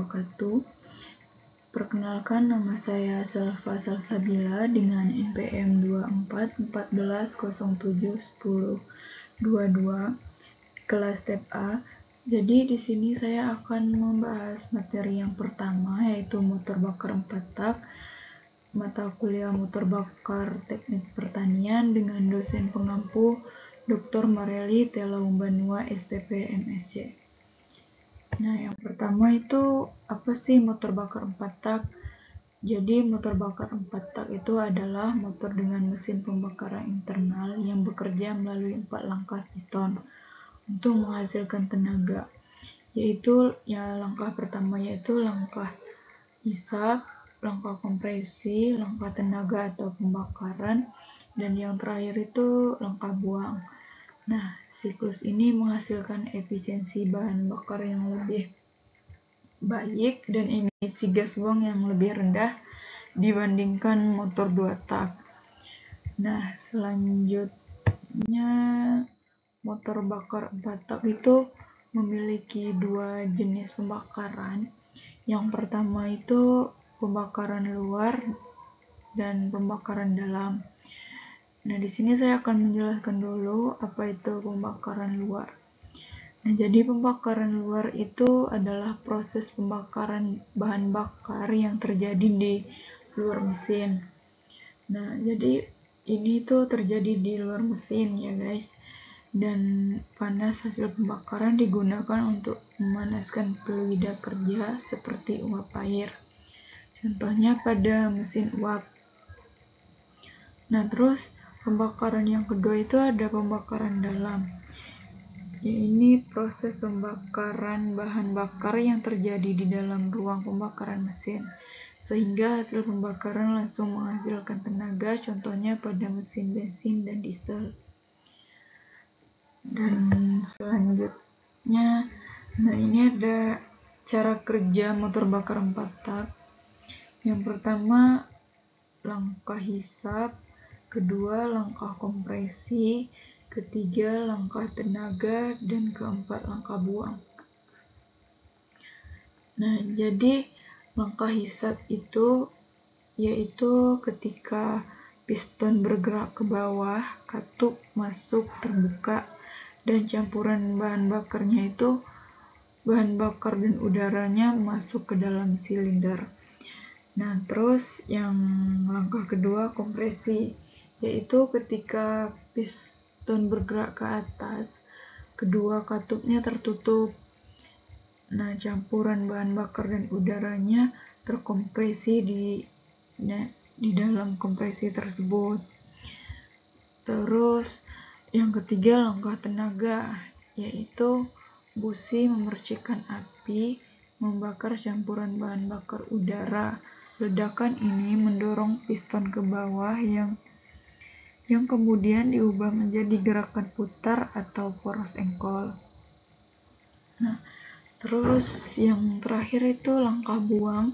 wabarakatuh. Perkenalkan, nama saya Salva Salsabila dengan NPM 2414071022 kelas Tab A. Jadi di sini saya akan membahas materi yang pertama, yaitu motor bakar 4 tak, mata kuliah motor bakar teknik pertanian dengan dosen pengampu Dr. Mareli Telaumbanua STP MSc. Nah, yang pertama itu apa sih motor bakar 4 tak? Jadi motor bakar 4 tak itu adalah motor dengan mesin pembakaran internal yang bekerja melalui 4 langkah piston untuk menghasilkan tenaga. Yaitu langkah pertama yaitu langkah hisap, langkah kompresi, langkah tenaga atau pembakaran, dan yang terakhir itu langkah buang. Nah, siklus ini menghasilkan efisiensi bahan bakar yang lebih baik dan emisi gas buang yang lebih rendah dibandingkan motor 2 tak. Nah, selanjutnya motor bakar 4 tak itu memiliki 2 jenis pembakaran. Yang pertama itu pembakaran luar dan pembakaran dalam. Nah, di sini saya akan menjelaskan dulu apa itu pembakaran luar. Nah, jadi pembakaran luar itu adalah proses pembakaran bahan bakar yang terjadi di luar mesin. Nah, jadi ini tuh terjadi di luar mesin ya guys. Dan panas hasil pembakaran digunakan untuk memanaskan fluida kerja seperti uap air. Contohnya pada mesin uap. Nah, terus pembakaran yang kedua itu ada pembakaran dalam. Ya, ini proses pembakaran bahan bakar yang terjadi di dalam ruang pembakaran mesin, sehingga hasil pembakaran langsung menghasilkan tenaga, contohnya pada mesin bensin dan diesel. Dan selanjutnya, nah ini ada cara kerja motor bakar 4 tak. Yang pertama, langkah hisap, kedua langkah kompresi, ketiga langkah tenaga, dan keempat langkah buang. Nah, jadi langkah hisap itu yaitu ketika piston bergerak ke bawah, katup masuk terbuka, dan campuran bahan bakarnya itu bahan bakar dan udaranya masuk ke dalam silinder. Nah, terus yang langkah kedua kompresi, yaitu ketika piston bergerak ke atas, kedua katupnya tertutup. Nah, campuran bahan bakar dan udaranya terkompresi di dalam kompresi tersebut. Terus yang ketiga langkah tenaga, yaitu busi memercikkan api membakar campuran bahan bakar udara. Ledakan ini mendorong piston ke bawah yang kemudian diubah menjadi gerakan putar atau poros engkol. Nah, terus yang terakhir itu langkah buang.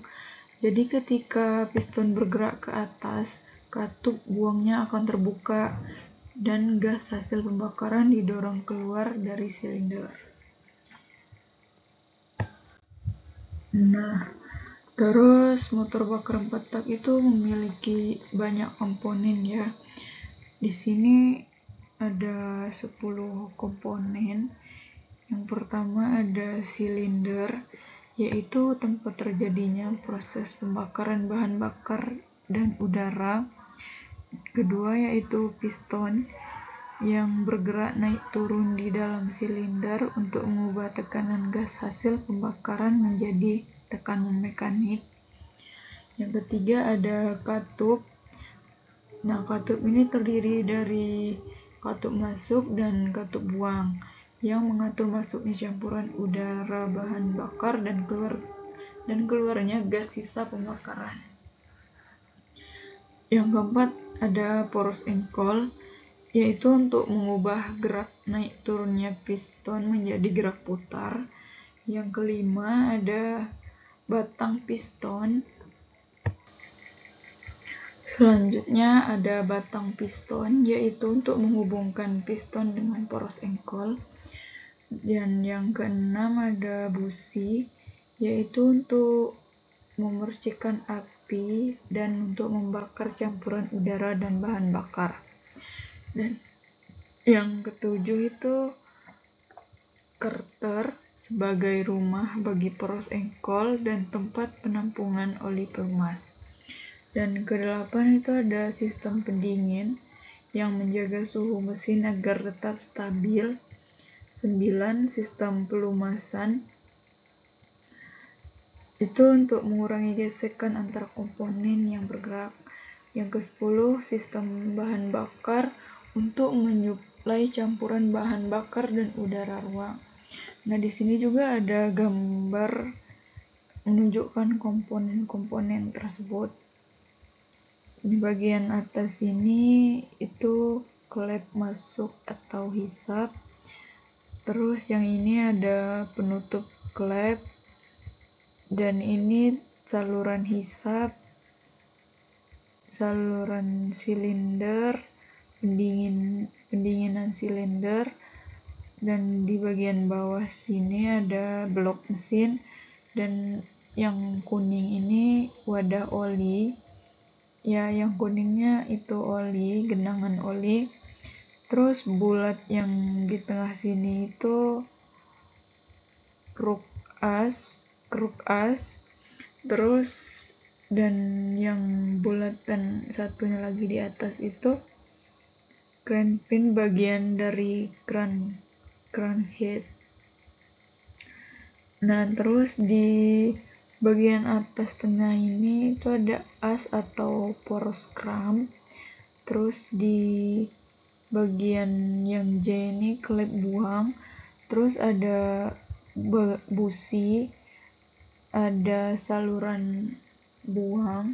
Jadi ketika piston bergerak ke atas, katup buangnya akan terbuka dan gas hasil pembakaran didorong keluar dari silinder. Nah, terus motor bakar 4 tak itu memiliki banyak komponen ya. Di sini ada 10 komponen. Yang pertama ada silinder, yaitu tempat terjadinya proses pembakaran bahan bakar dan udara. Kedua yaitu piston yang bergerak naik turun di dalam silinder untuk mengubah tekanan gas hasil pembakaran menjadi tekanan mekanik. Yang ketiga ada katup. Nah, katup ini terdiri dari katup masuk dan katup buang yang mengatur masuknya campuran udara bahan bakar dan keluarnya gas sisa pembakaran. Yang keempat ada poros engkol, yaitu untuk mengubah gerak naik turunnya piston menjadi gerak putar. Yang kelima ada batang piston. Selanjutnya ada batang piston, yaitu untuk menghubungkan piston dengan poros engkol. Dan yang keenam ada busi, yaitu untuk memercikan api dan untuk membakar campuran udara dan bahan bakar. Dan yang ketujuh itu karter sebagai rumah bagi poros engkol dan tempat penampungan oli pelumas. Dan kedelapan itu ada sistem pendingin yang menjaga suhu mesin agar tetap stabil. 9. Sistem pelumasan itu untuk mengurangi gesekan antar komponen yang bergerak. Yang ke-10, sistem bahan bakar untuk menyuplai campuran bahan bakar dan udara ruang. Nah, di sini juga ada gambar menunjukkan komponen-komponen tersebut. Di bagian atas ini itu klep masuk atau hisap. Terus yang ini ada penutup klep. Dan ini saluran hisap, saluran silinder, pendinginan silinder, dan di bagian bawah sini ada blok mesin, dan yang kuning ini wadah oli. Ya, yang kuningnya itu oli, genangan oli. Terus bulat yang di tengah sini itu kruk as, terus dan yang bulatan satunya lagi di atas itu cranpin, bagian dari cranhead. Nah, terus di bagian atas tengah ini itu ada as atau poros cramp. Terus di bagian yang J ini klep buang. Terus ada busi, ada saluran buang,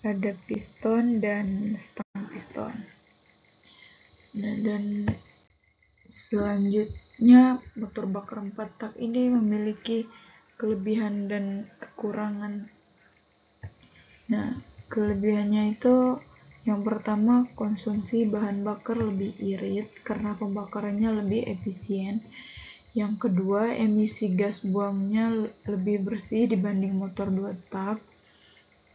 ada piston dan stang piston. Nah, dan selanjutnya motor bakar 4 tak ini memiliki kelebihan dan kekurangan. Nah, kelebihannya itu yang pertama, konsumsi bahan bakar lebih irit karena pembakarannya lebih efisien. Yang kedua, emisi gas buangnya lebih bersih dibanding motor 2 tak.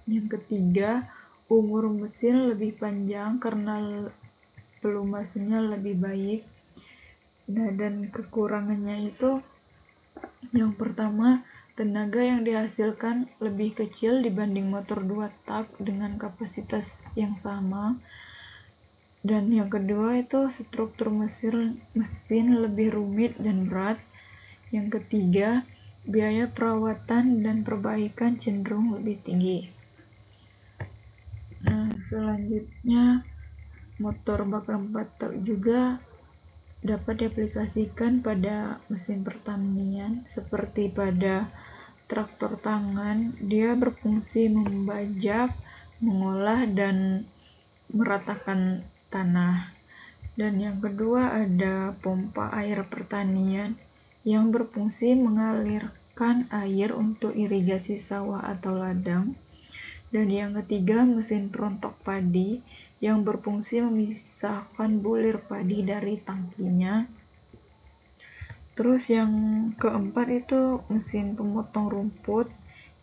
Yang ketiga, umur mesin lebih panjang karena pelumasannya lebih baik. Nah, dan kekurangannya itu yang pertama, tenaga yang dihasilkan lebih kecil dibanding motor 2 tak dengan kapasitas yang sama. Dan yang kedua itu struktur mesin lebih rumit dan berat. Yang ketiga, biaya perawatan dan perbaikan cenderung lebih tinggi. Nah, selanjutnya motor bakar 4 tak juga dapat diaplikasikan pada mesin pertanian seperti pada traktor tangan. Dia berfungsi membajak, mengolah, dan meratakan tanah. Dan yang kedua ada pompa air pertanian yang berfungsi mengalirkan air untuk irigasi sawah atau ladang. Dan yang ketiga mesin perontok padi yang berfungsi memisahkan bulir padi dari tangkinya. Terus yang keempat itu mesin pemotong rumput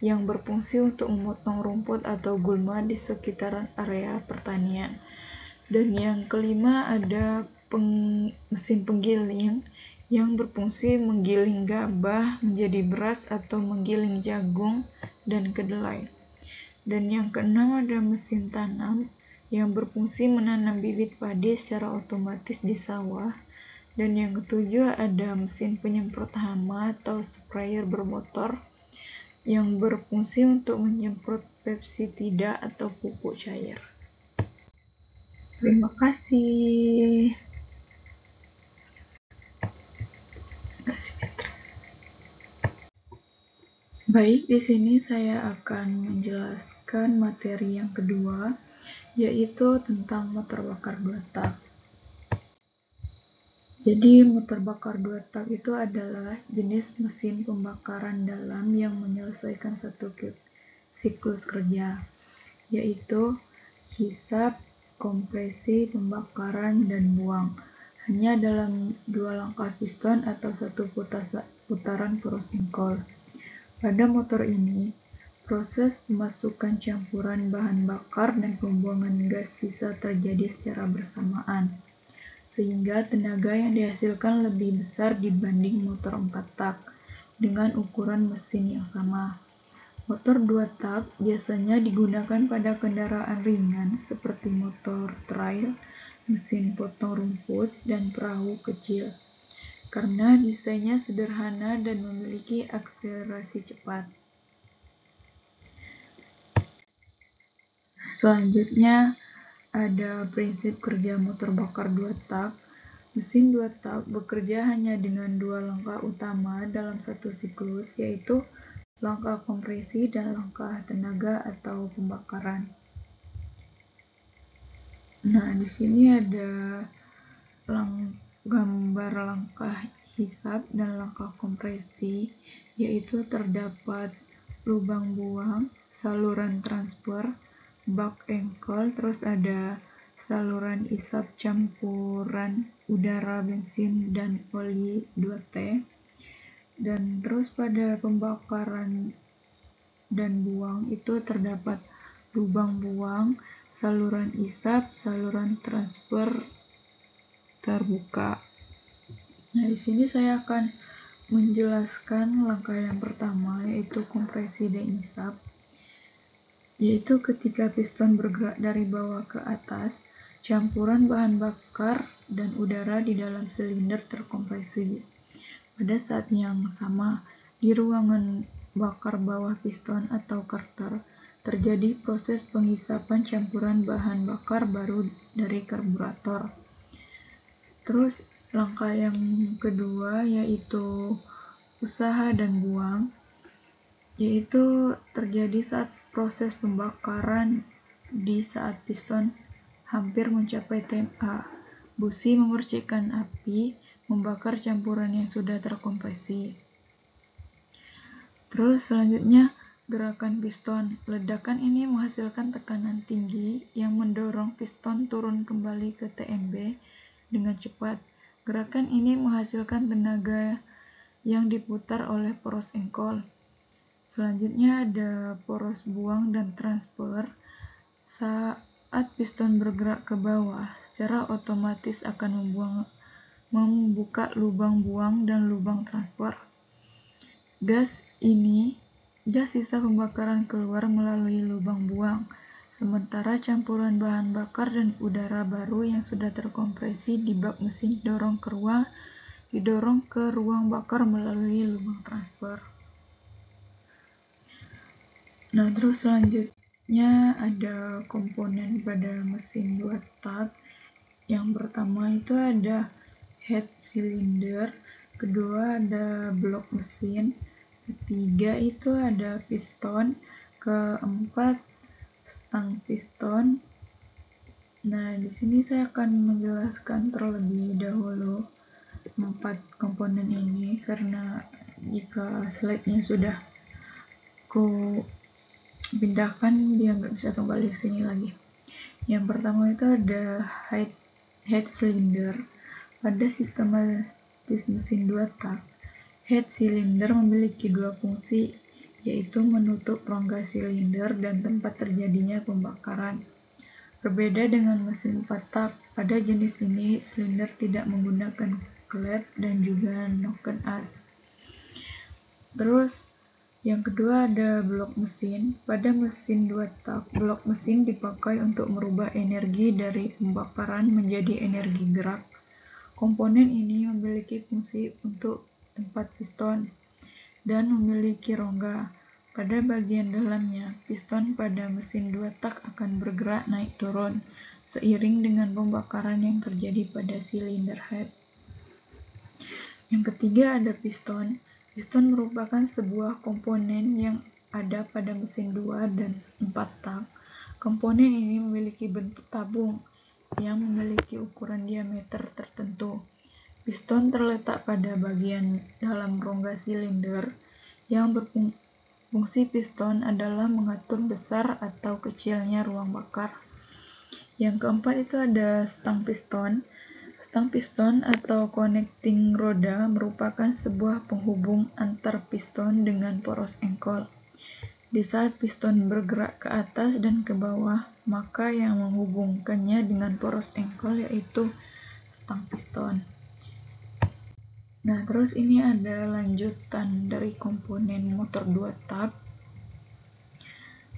yang berfungsi untuk memotong rumput atau gulma di sekitaran area pertanian. Dan yang kelima ada mesin penggiling yang berfungsi menggiling gabah menjadi beras atau menggiling jagung dan kedelai. Dan yang keenam ada mesin tanam yang berfungsi menanam bibit padi secara otomatis di sawah. Dan yang ketujuh ada mesin penyemprot hama atau sprayer bermotor yang berfungsi untuk menyemprot pestisida atau pupuk cair. Terima kasih. Baik, di sini saya akan menjelaskan materi yang kedua, yaitu tentang motor bakar 2 tak. Jadi, motor bakar 2 tak itu adalah jenis mesin pembakaran dalam yang menyelesaikan satu siklus kerja, yaitu hisap, kompresi, pembakaran, dan buang, hanya dalam 2 langkah piston atau 1 putaran poros engkol. Pada motor ini, proses pemasukan campuran bahan bakar dan pembuangan gas sisa terjadi secara bersamaan, sehingga tenaga yang dihasilkan lebih besar dibanding motor 4 tak dengan ukuran mesin yang sama. Motor 2 tak biasanya digunakan pada kendaraan ringan seperti motor trail, mesin potong rumput, dan perahu kecil, karena desainnya sederhana dan memiliki akselerasi cepat. Selanjutnya, ada prinsip kerja motor bakar 2 tak. Mesin 2 tak bekerja hanya dengan 2 langkah utama dalam satu siklus, yaitu langkah kompresi dan langkah tenaga atau pembakaran. Nah, di sini ada gambar langkah hisap dan langkah kompresi, yaitu terdapat lubang buang, saluran transfer, bak engkol, terus ada saluran isap campuran udara bensin dan oli 2T. Dan terus pada pembakaran dan buang itu terdapat lubang buang, saluran isap, saluran transfer terbuka. Nah, di sini saya akan menjelaskan langkah yang pertama, yaitu kompresi dan isap, yaitu ketika piston bergerak dari bawah ke atas, campuran bahan bakar dan udara di dalam silinder terkompresi. Pada saat yang sama, di ruangan bakar bawah piston atau karter, terjadi proses pengisapan campuran bahan bakar baru dari karburator. Terus, langkah yang kedua yaitu usaha dan buang, yaitu terjadi saat proses pembakaran di saat piston hampir mencapai tema. Busi memercikkan api, membakar campuran yang sudah terkompresi. Terus selanjutnya, gerakan piston. Ledakan ini menghasilkan tekanan tinggi yang mendorong piston turun kembali ke TMB dengan cepat. Gerakan ini menghasilkan tenaga yang diputar oleh poros engkol. Selanjutnya ada poros buang dan transfer. Saat piston bergerak ke bawah, secara otomatis akan membuka lubang buang dan lubang transfer. Gas sisa pembakaran keluar melalui lubang buang, sementara campuran bahan bakar dan udara baru yang sudah terkompresi di bak mesin didorong ke ruang bakar melalui lubang transfer. Nah, terus selanjutnya ada komponen pada mesin 2 tak. Yang pertama itu ada head cylinder, kedua ada blok mesin, ketiga itu ada piston, keempat stang piston. Nah, di sini saya akan menjelaskan terlebih dahulu 4 komponen ini, karena jika slide-nya sudah pindahkan dia nggak bisa kembali ke sini lagi. Yang pertama itu ada head cylinder. Pada sistematis mesin 2 tak, head cylinder memiliki dua fungsi, yaitu menutup rongga silinder dan tempat terjadinya pembakaran. Berbeda dengan mesin 4 tak, pada jenis ini silinder tidak menggunakan klep dan juga noken as. Terus yang kedua ada blok mesin. Pada mesin 2 tak, blok mesin dipakai untuk merubah energi dari pembakaran menjadi energi gerak. Komponen ini memiliki fungsi untuk tempat piston dan memiliki rongga. Pada bagian dalamnya, piston pada mesin 2 tak akan bergerak naik turun seiring dengan pembakaran yang terjadi pada silinder head. Yang ketiga ada piston. Piston merupakan sebuah komponen yang ada pada mesin 2 dan 4 tak. Komponen ini memiliki bentuk tabung yang memiliki ukuran diameter tertentu. Piston terletak pada bagian dalam rongga silinder yang berfungsi piston adalah mengatur besar atau kecilnya ruang bakar. Yang keempat itu ada stang piston. Stang piston atau connecting roda merupakan sebuah penghubung antar piston dengan poros engkol. Di saat piston bergerak ke atas dan ke bawah, maka yang menghubungkannya dengan poros engkol yaitu stang piston. Nah, terus ini ada lanjutan dari komponen motor 2 tak.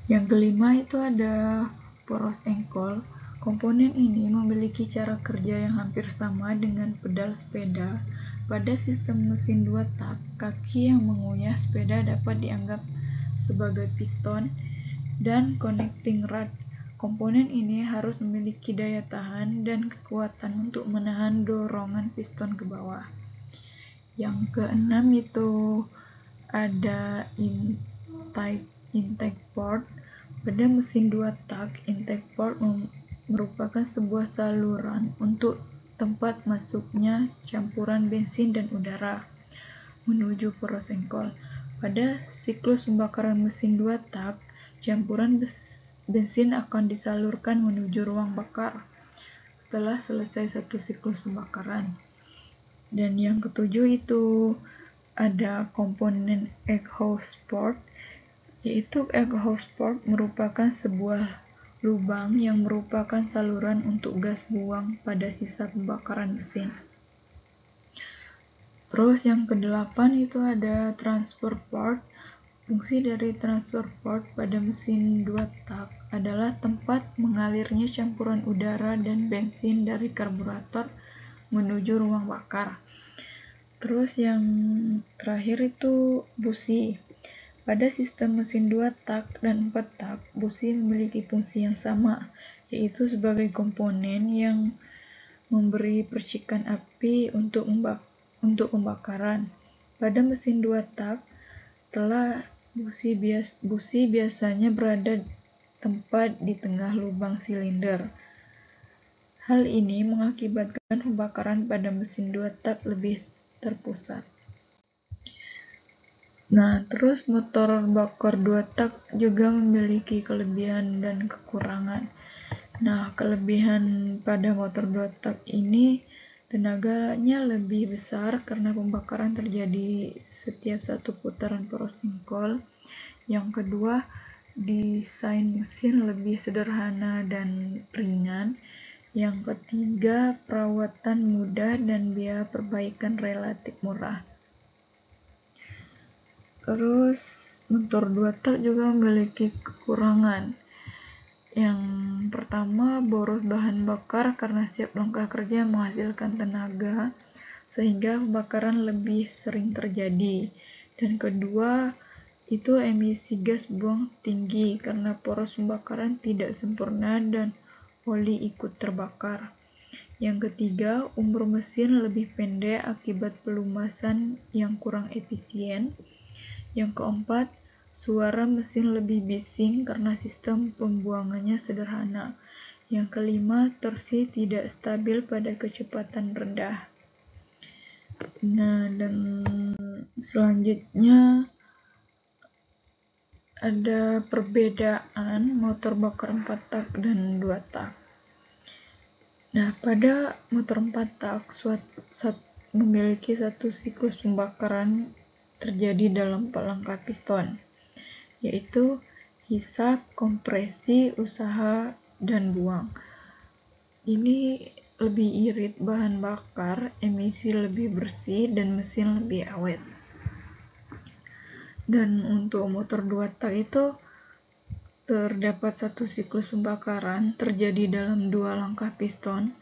Yang kelima itu ada poros engkol. Komponen ini memiliki cara kerja yang hampir sama dengan pedal sepeda. Pada sistem mesin 2 tak, kaki yang mengunyah sepeda dapat dianggap sebagai piston dan connecting rod. Komponen ini harus memiliki daya tahan dan kekuatan untuk menahan dorongan piston ke bawah. Yang keenam itu ada intake port. Pada mesin 2 tak, intake port merupakan sebuah saluran untuk tempat masuknya campuran bensin dan udara menuju poros engkol. Pada siklus pembakaran mesin 2 tak, campuran bensin akan disalurkan menuju ruang bakar setelah selesai satu siklus pembakaran. Dan yang ketujuh itu ada komponen exhaust port, yaitu exhaust port merupakan sebuah lubang yang merupakan saluran untuk gas buang pada sisa pembakaran mesin. Terus yang kedelapan itu ada transfer port. Fungsi dari transfer port pada mesin 2 tak adalah tempat mengalirnya campuran udara dan bensin dari karburator menuju ruang bakar. Terus yang terakhir itu busi. Pada sistem mesin 2 tak dan 4 tak, busi memiliki fungsi yang sama, yaitu sebagai komponen yang memberi percikan api untuk pembakaran. Pada mesin 2 tak, busi biasanya berada tepat di tengah lubang silinder. Hal ini mengakibatkan pembakaran pada mesin 2 tak lebih terpusat. Nah, terus motor bakar 2 tak juga memiliki kelebihan dan kekurangan. Nah, kelebihan pada motor 2 tak ini tenaganya lebih besar karena pembakaran terjadi setiap satu putaran poros engkol. Yang kedua, desain mesin lebih sederhana dan ringan. Yang ketiga, perawatan mudah dan biaya perbaikan relatif murah. Terus motor 2 tak juga memiliki kekurangan. Yang pertama, boros bahan bakar karena setiap langkah kerja menghasilkan tenaga sehingga pembakaran lebih sering terjadi. Dan kedua, itu emisi gas buang tinggi karena poros pembakaran tidak sempurna dan oli ikut terbakar. Yang ketiga, umur mesin lebih pendek akibat pelumasan yang kurang efisien. Yang keempat, suara mesin lebih bising karena sistem pembuangannya sederhana. Yang kelima, torsi tidak stabil pada kecepatan rendah. Nah, dan selanjutnya ada perbedaan motor bakar 4 tak dan 2 tak. Nah, pada motor 4 tak memiliki satu siklus pembakaran terjadi dalam 4 langkah piston, yaitu hisap, kompresi, usaha, dan buang. Ini lebih irit bahan bakar, emisi lebih bersih, dan mesin lebih awet. Dan untuk motor 2 tak itu terdapat satu siklus pembakaran terjadi dalam 2 langkah piston,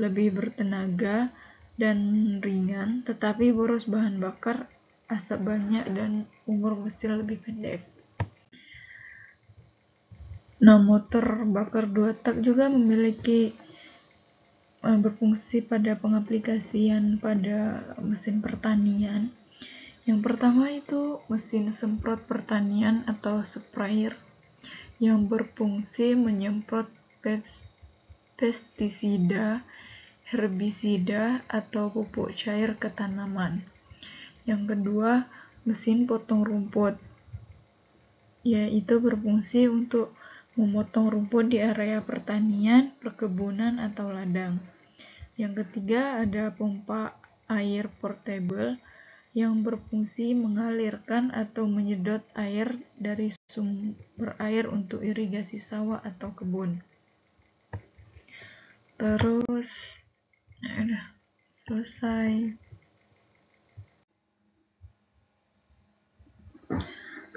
lebih bertenaga dan ringan, tetapi boros bahan bakar, asap banyak, dan umur mesin lebih pendek. Nah, motor bakar 2 tak juga memiliki berfungsi pada pengaplikasian pada mesin pertanian. Yang pertama itu mesin semprot pertanian atau sprayer yang berfungsi menyemprot pestisida, herbisida, atau pupuk cair ke tanaman. Yang kedua, mesin potong rumput, yaitu berfungsi untuk memotong rumput di area pertanian, perkebunan, atau ladang. Yang ketiga ada pompa air portable yang berfungsi mengalirkan atau menyedot air dari sumber air untuk irigasi sawah atau kebun. Terus, udah selesai.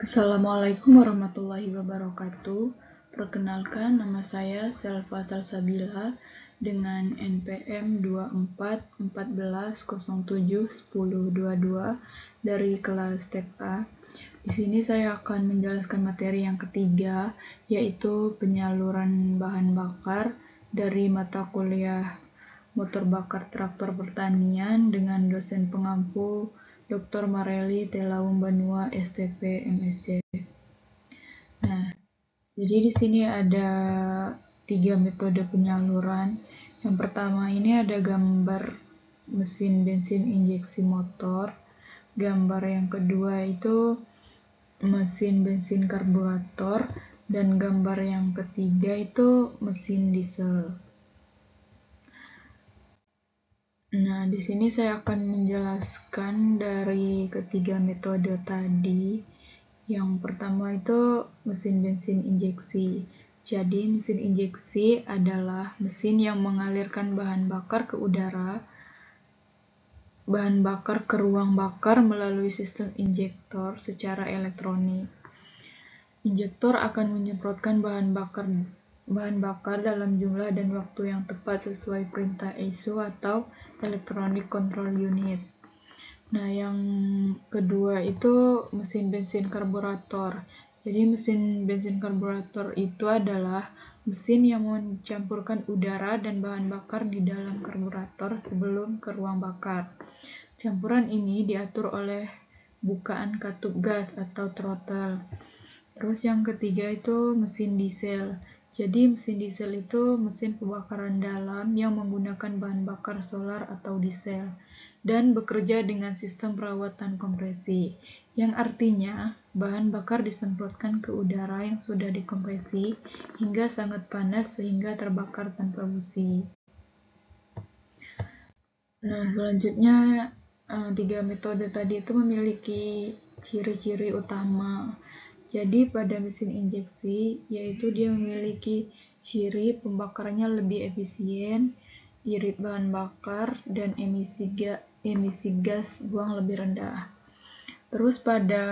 Assalamualaikum warahmatullahi wabarakatuh. Perkenalkan, nama saya Selva Salsabila dengan NPM 2414071022 dari kelas TK. Di sini saya akan menjelaskan materi yang ketiga, yaitu penyaluran bahan bakar dari mata kuliah motor bakar traktor pertanian dengan dosen pengampu Dr. Mareli Telaum Banua STP MSc. Nah, jadi di sini ada 3 metode penyaluran. Yang pertama ini ada gambar mesin bensin injeksi motor. Gambar yang kedua itu mesin bensin karburator, dan gambar yang ketiga itu mesin diesel. Nah, di sini saya akan menjelaskan dari ketiga metode tadi. Yang pertama itu mesin bensin injeksi. Jadi, mesin injeksi adalah mesin yang mengalirkan bahan bakar ke udara, bahan bakar ke ruang bakar melalui sistem injektor secara elektronik. Injektor akan menyemprotkan bahan bakar dalam jumlah dan waktu yang tepat sesuai perintah ECU atau Electronic Control Unit. Nah, yang kedua itu mesin bensin karburator. Jadi mesin bensin karburator itu adalah mesin yang mencampurkan udara dan bahan bakar di dalam karburator sebelum ke ruang bakar. Campuran ini diatur oleh bukaan katup gas atau throttle. Terus yang ketiga itu mesin diesel. Jadi mesin diesel itu mesin pembakaran dalam yang menggunakan bahan bakar solar atau diesel dan bekerja dengan sistem perawatan kompresi, yang artinya bahan bakar disemprotkan ke udara yang sudah dikompresi hingga sangat panas sehingga terbakar tanpa busi. Nah, selanjutnya 3 metode tadi itu memiliki ciri-ciri utama. Jadi pada mesin injeksi, yaitu dia memiliki ciri pembakarannya lebih efisien, irit bahan bakar, dan emisi gas buang lebih rendah. Terus pada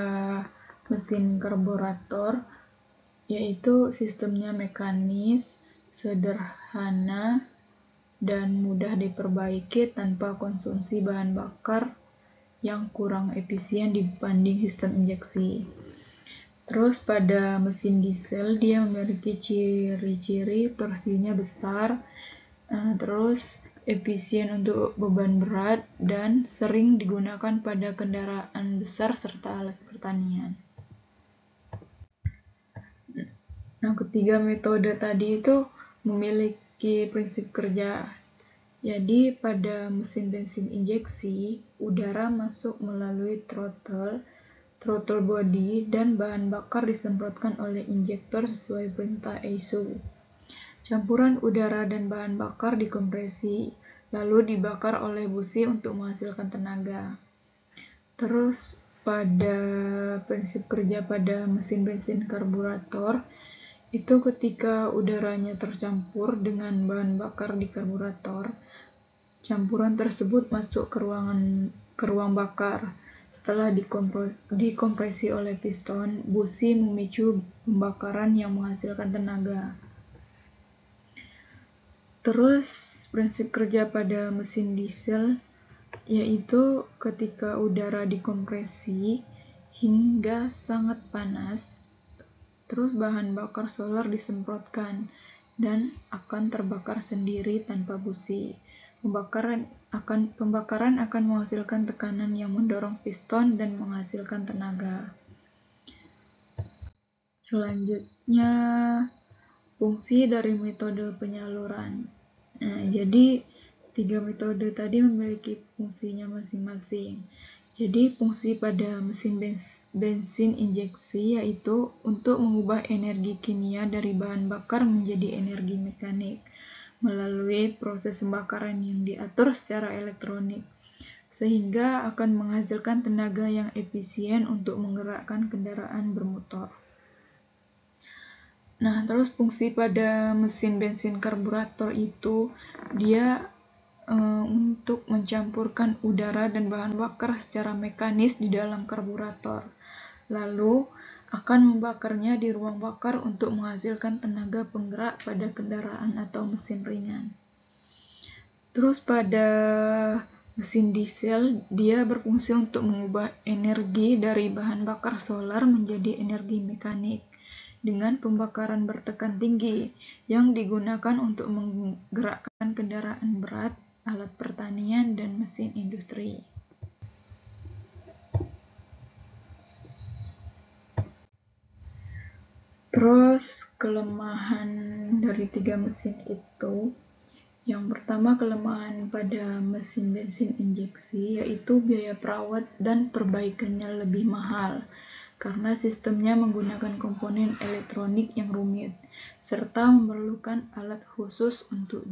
mesin karburator, yaitu sistemnya mekanis, sederhana, dan mudah diperbaiki tanpa konsumsi bahan bakar yang kurang efisien dibanding sistem injeksi. Terus pada mesin diesel dia memiliki ciri-ciri torsinya besar, terus efisien untuk beban berat, dan sering digunakan pada kendaraan besar serta alat pertanian. Nah, ketiga metode tadi itu memiliki prinsip kerja. Jadi pada mesin bensin injeksi, udara masuk melalui throttle body, dan bahan bakar disemprotkan oleh injektor sesuai perintah ECU. Campuran udara dan bahan bakar dikompresi, lalu dibakar oleh busi untuk menghasilkan tenaga. Terus pada prinsip kerja pada mesin bensin karburator, itu ketika udaranya tercampur dengan bahan bakar di karburator, campuran tersebut masuk ke ruang bakar. Setelah dikompresi oleh piston, busi memicu pembakaran yang menghasilkan tenaga. Terus prinsip kerja pada mesin diesel, yaitu ketika udara dikompresi hingga sangat panas, terus bahan bakar solar disemprotkan dan akan terbakar sendiri tanpa busi. Pembakaran akan menghasilkan tekanan yang mendorong piston dan menghasilkan tenaga. Selanjutnya, fungsi dari metode penyaluran. Nah, jadi 3 metode tadi memiliki fungsinya masing-masing. Jadi fungsi pada mesin bensin injeksi yaitu untuk mengubah energi kimia dari bahan bakar menjadi energi mekanik. melalui proses pembakaran yang diatur secara elektronik, sehingga akan menghasilkan tenaga yang efisien untuk menggerakkan kendaraan bermotor. Nah, terus fungsi pada mesin bensin karburator itu dia untuk mencampurkan udara dan bahan bakar secara mekanis di dalam karburator, lalu akan membakarnya di ruang bakar untuk menghasilkan tenaga penggerak pada kendaraan atau mesin ringan. Terus pada mesin diesel, dia berfungsi untuk mengubah energi dari bahan bakar solar menjadi energi mekanik dengan pembakaran bertekan tinggi yang digunakan untuk menggerakkan kendaraan berat, alat pertanian, dan mesin industri. Terus kelemahan dari 3 mesin itu, yang pertama kelemahan pada mesin bensin injeksi yaitu biaya perawat dan perbaikannya lebih mahal karena sistemnya menggunakan komponen elektronik yang rumit serta memerlukan alat khusus untuk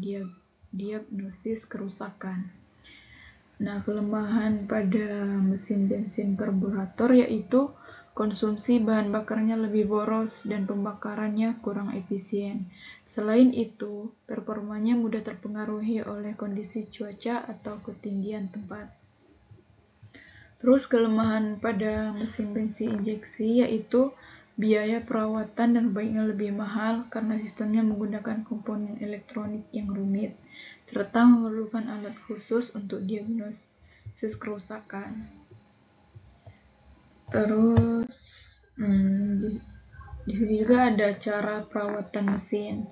diagnosis kerusakan. Nah, kelemahan pada mesin bensin karburator yaitu konsumsi bahan bakarnya lebih boros dan pembakarannya kurang efisien. Selain itu, performanya mudah terpengaruhi oleh kondisi cuaca atau ketinggian tempat. Terus kelemahan pada mesin bensin injeksi yaitu biaya perawatan dan perbaikannya lebih mahal karena sistemnya menggunakan komponen elektronik yang rumit serta memerlukan alat khusus untuk diagnosis kerusakan. Terus di sini juga ada cara perawatan mesin.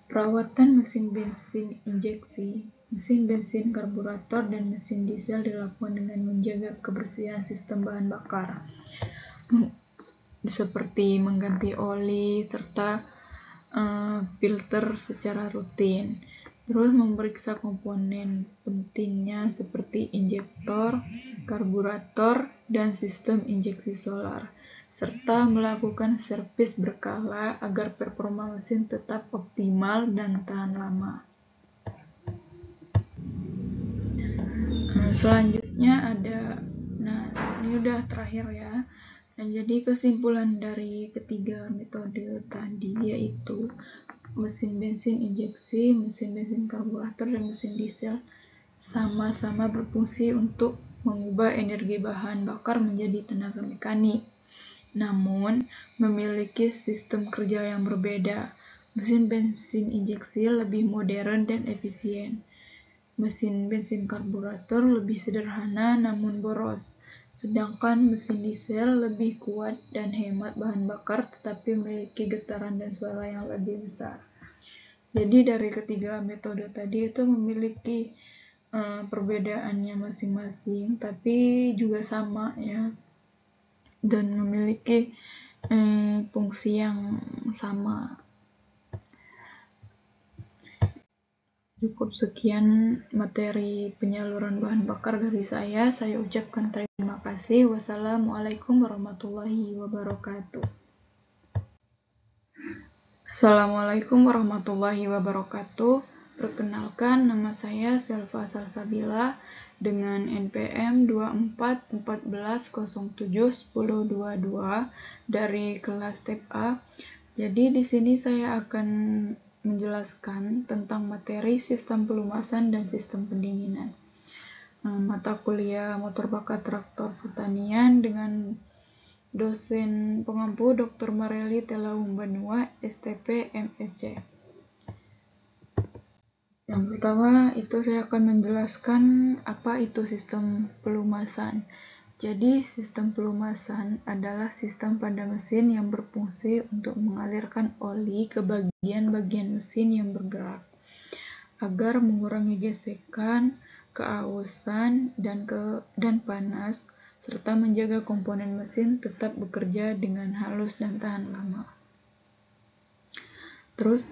Perawatan mesin bensin injeksi, mesin bensin karburator, dan mesin diesel dilakukan dengan menjaga kebersihan sistem bahan bakar, seperti mengganti oli serta filter secara rutin. Terus memeriksa komponen pentingnya seperti injektor, karburator, dan sistem injeksi solar, serta melakukan servis berkala agar performa mesin tetap optimal dan tahan lama. Selanjutnya ada, ini udah terakhir ya. Nah, jadi kesimpulan dari ketiga metode tadi yaitu mesin bensin injeksi, mesin bensin karburator, dan mesin diesel sama-sama berfungsi untuk mengubah energi bahan bakar menjadi tenaga mekanik, namun memiliki sistem kerja yang berbeda. Mesin bensin injeksi lebih modern dan efisien. Mesin bensin karburator lebih sederhana namun boros. Sedangkan mesin diesel lebih kuat dan hemat bahan bakar tetapi memiliki getaran dan suara yang lebih besar. Jadi dari ketiga metode tadi itu memiliki perbedaannya masing-masing tapi juga sama ya, dan memiliki fungsi yang sama. Cukup sekian materi penyaluran bahan bakar dari saya ucapkan terima kasih. Wassalamualaikum warahmatullahi wabarakatuh. Assalamualaikum warahmatullahi wabarakatuh. Perkenalkan, nama saya Selva Salsabila dengan NPM 2414071022 dari kelas TEP A. Jadi di sini saya akan menjelaskan tentang materi sistem pelumasan dan sistem pendinginan. Mata kuliah motor bakar traktor pertanian dengan dosen pengampu Dr. Mareli Telaung Banua, STP MSc. Yang pertama itu saya akan menjelaskan apa itu sistem pelumasan. Jadi sistem pelumasan adalah sistem pada mesin yang berfungsi untuk mengalirkan oli ke bagian-bagian mesin yang bergerak agar mengurangi gesekan, keausan, dan panas, serta menjaga komponen mesin tetap bekerja dengan halus dan tahan lama. Terus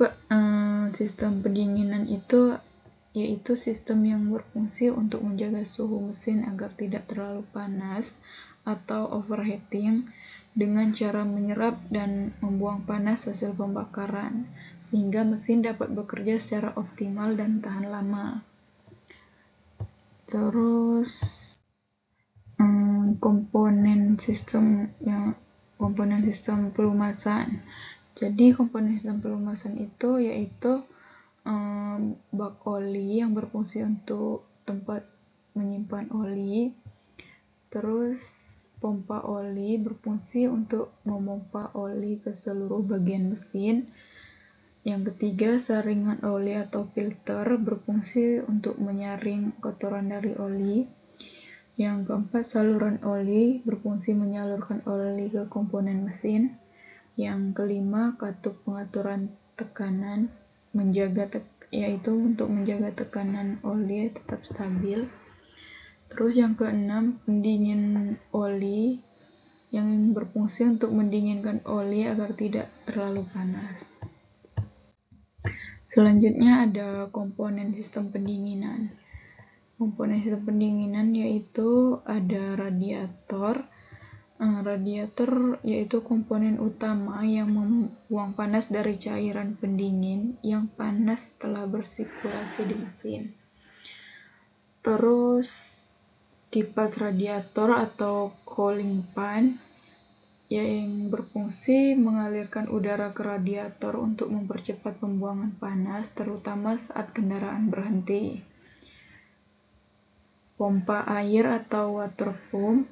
sistem pendinginan itu yaitu sistem yang berfungsi untuk menjaga suhu mesin agar tidak terlalu panas atau overheating dengan cara menyerap dan membuang panas hasil pembakaran, sehingga mesin dapat bekerja secara optimal dan tahan lama. Terus komponen sistem pelumasan. Jadi komponen sistem pelumasan itu yaitu bak oli yang berfungsi untuk tempat menyimpan oli, terus pompa oli berfungsi untuk memompa oli ke seluruh bagian mesin. Yang ketiga, saringan oli atau filter berfungsi untuk menyaring kotoran dari oli. Yang keempat, saluran oli berfungsi menyalurkan oli ke komponen mesin. Yang kelima, katup pengaturan tekanan yaitu untuk menjaga tekanan oli tetap stabil. Terus yang keenam, pendingin oli yang berfungsi untuk mendinginkan oli agar tidak terlalu panas. Selanjutnya ada komponen sistem pendinginan. Komponen sistem pendinginan yaitu ada radiator. Radiator yaitu komponen utama yang membuang panas dari cairan pendingin yang panas setelah bersirkulasi di mesin. Terus kipas radiator atau cooling fan yang berfungsi mengalirkan udara ke radiator untuk mempercepat pembuangan panas, terutama saat kendaraan berhenti. Pompa air atau water pump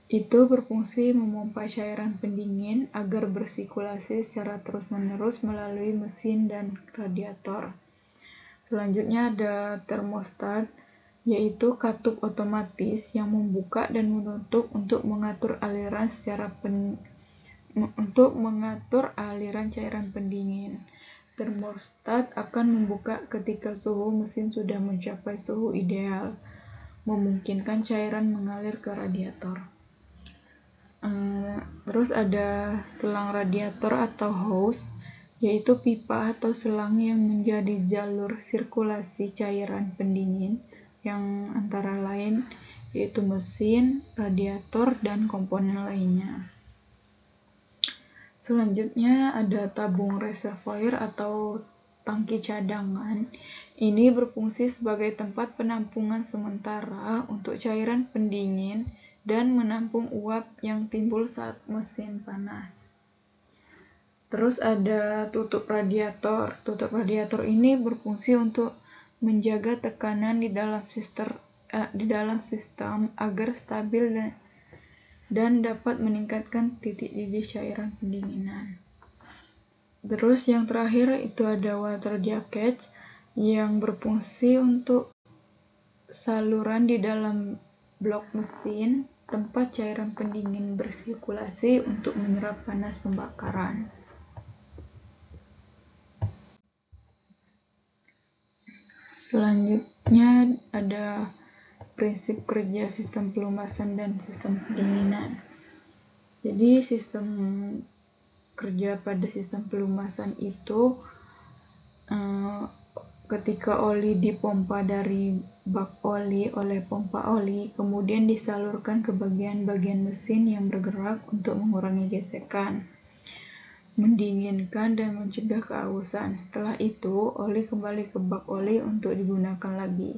itu berfungsi memompa cairan pendingin agar bersirkulasi secara terus-menerus melalui mesin dan radiator. Selanjutnya ada termostat, yaitu katup otomatis yang membuka dan menutup untuk mengatur aliran cairan pendingin. Termostat akan membuka ketika suhu mesin sudah mencapai suhu ideal, memungkinkan cairan mengalir ke radiator. Terus ada selang radiator atau hose, yaitu pipa atau selang yang menjadi jalur sirkulasi cairan pendingin yang antara lain yaitu mesin, radiator, dan komponen lainnya. Selanjutnya ada tabung reservoir atau tangki cadangan. Ini berfungsi sebagai tempat penampungan sementara untuk cairan pendingin dan menampung uap yang timbul saat mesin panas. Terus ada tutup radiator. Tutup radiator ini berfungsi untuk menjaga tekanan di dalam sistem agar stabil dan dapat meningkatkan titik didih cairan pendinginan. Terus yang terakhir itu ada water jacket yang berfungsi untuk saluran di dalam blok mesin tempat cairan pendingin bersirkulasi untuk menyerap panas pembakaran. Selanjutnya ada prinsip kerja sistem pelumasan dan sistem pendinginan. Jadi sistem kerja pada sistem pelumasan itu ketika oli dipompa dari bak oli oleh pompa oli, kemudian disalurkan ke bagian-bagian mesin yang bergerak untuk mengurangi gesekan, mendinginkan dan mencegah kehausan. Setelah itu, oli kembali ke bak oli untuk digunakan lagi.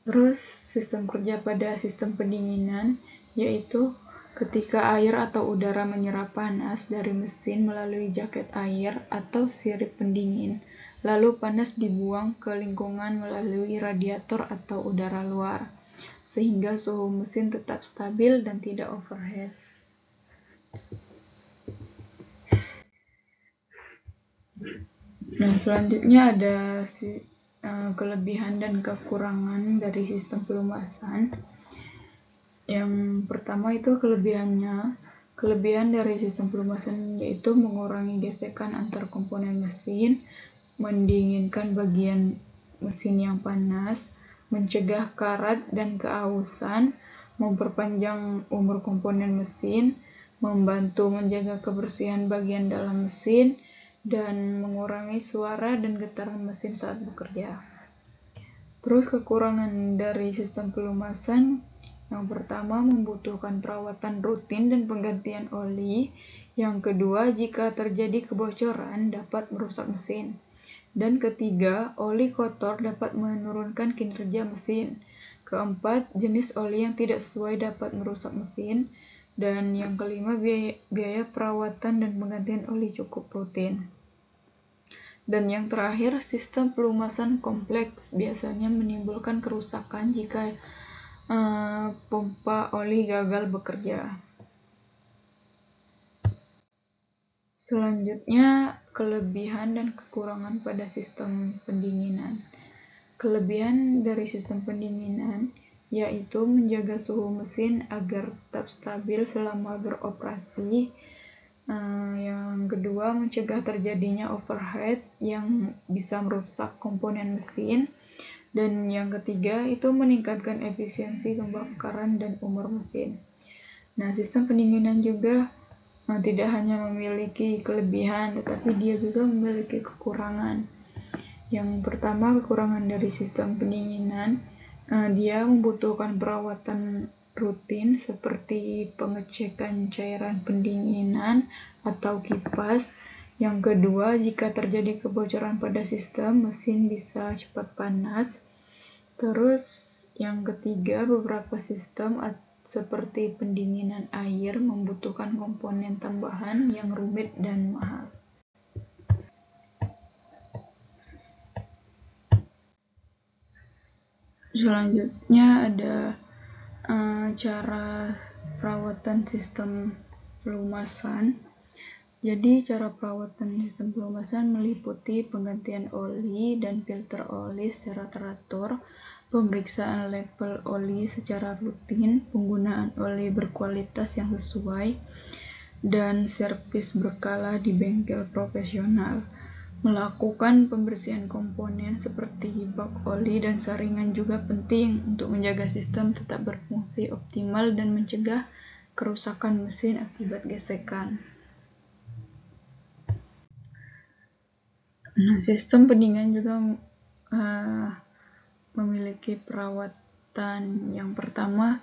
Terus sistem kerja pada sistem pendinginan yaitu ketika air atau udara menyerap panas dari mesin melalui jaket air atau sirip pendingin, lalu panas dibuang ke lingkungan melalui radiator atau udara luar, sehingga suhu mesin tetap stabil dan tidak overheat. Nah, selanjutnya ada kelebihan dan kekurangan dari sistem pelumasan. Yang pertama itu kelebihan dari sistem pelumasan yaitu mengurangi gesekan antar komponen mesin, mendinginkan bagian mesin yang panas, mencegah karat dan kehausan, memperpanjang umur komponen mesin, membantu menjaga kebersihan bagian dalam mesin, dan mengurangi suara dan getaran mesin saat bekerja. Terus kekurangan dari sistem pelumasan, yang pertama membutuhkan perawatan rutin dan penggantian oli. Yang kedua, jika terjadi kebocoran dapat merusak mesin. Dan ketiga, oli kotor dapat menurunkan kinerja mesin. Keempat, jenis oli yang tidak sesuai dapat merusak mesin. Dan yang kelima, biaya perawatan dan penggantian oli cukup rutin. Dan yang terakhir, sistem pelumasan kompleks biasanya menimbulkan kerusakan jika pompa oli gagal bekerja. Selanjutnya, kelebihan dan kekurangan pada sistem pendinginan. Kelebihan dari sistem pendinginan yaitu menjaga suhu mesin agar tetap stabil selama beroperasi. Yang kedua, mencegah terjadinya overheat yang bisa merusak komponen mesin. Dan yang ketiga, itu meningkatkan efisiensi pembakaran dan umur mesin. Nah, sistem pendinginan juga tidak hanya memiliki kelebihan, tetapi dia juga memiliki kekurangan. Yang pertama, kekurangan dari sistem pendinginan, dia membutuhkan perawatan rutin seperti pengecekan cairan pendinginan atau kipas. Yang kedua, jika terjadi kebocoran pada sistem, mesin bisa cepat panas. Terus yang ketiga, beberapa sistem seperti pendinginan air membutuhkan komponen tambahan yang rumit dan mahal. Selanjutnya ada cara perawatan sistem pelumasan. Jadi cara perawatan sistem pelumasan meliputi penggantian oli dan filter oli secara teratur, pemeriksaan level oli secara rutin, penggunaan oli berkualitas yang sesuai, dan servis berkala di bengkel profesional. Melakukan pembersihan komponen seperti bak oli dan saringan juga penting untuk menjaga sistem tetap berfungsi optimal dan mencegah kerusakan mesin akibat gesekan. Nah, sistem pendinginan juga memiliki perawatan. Yang pertama,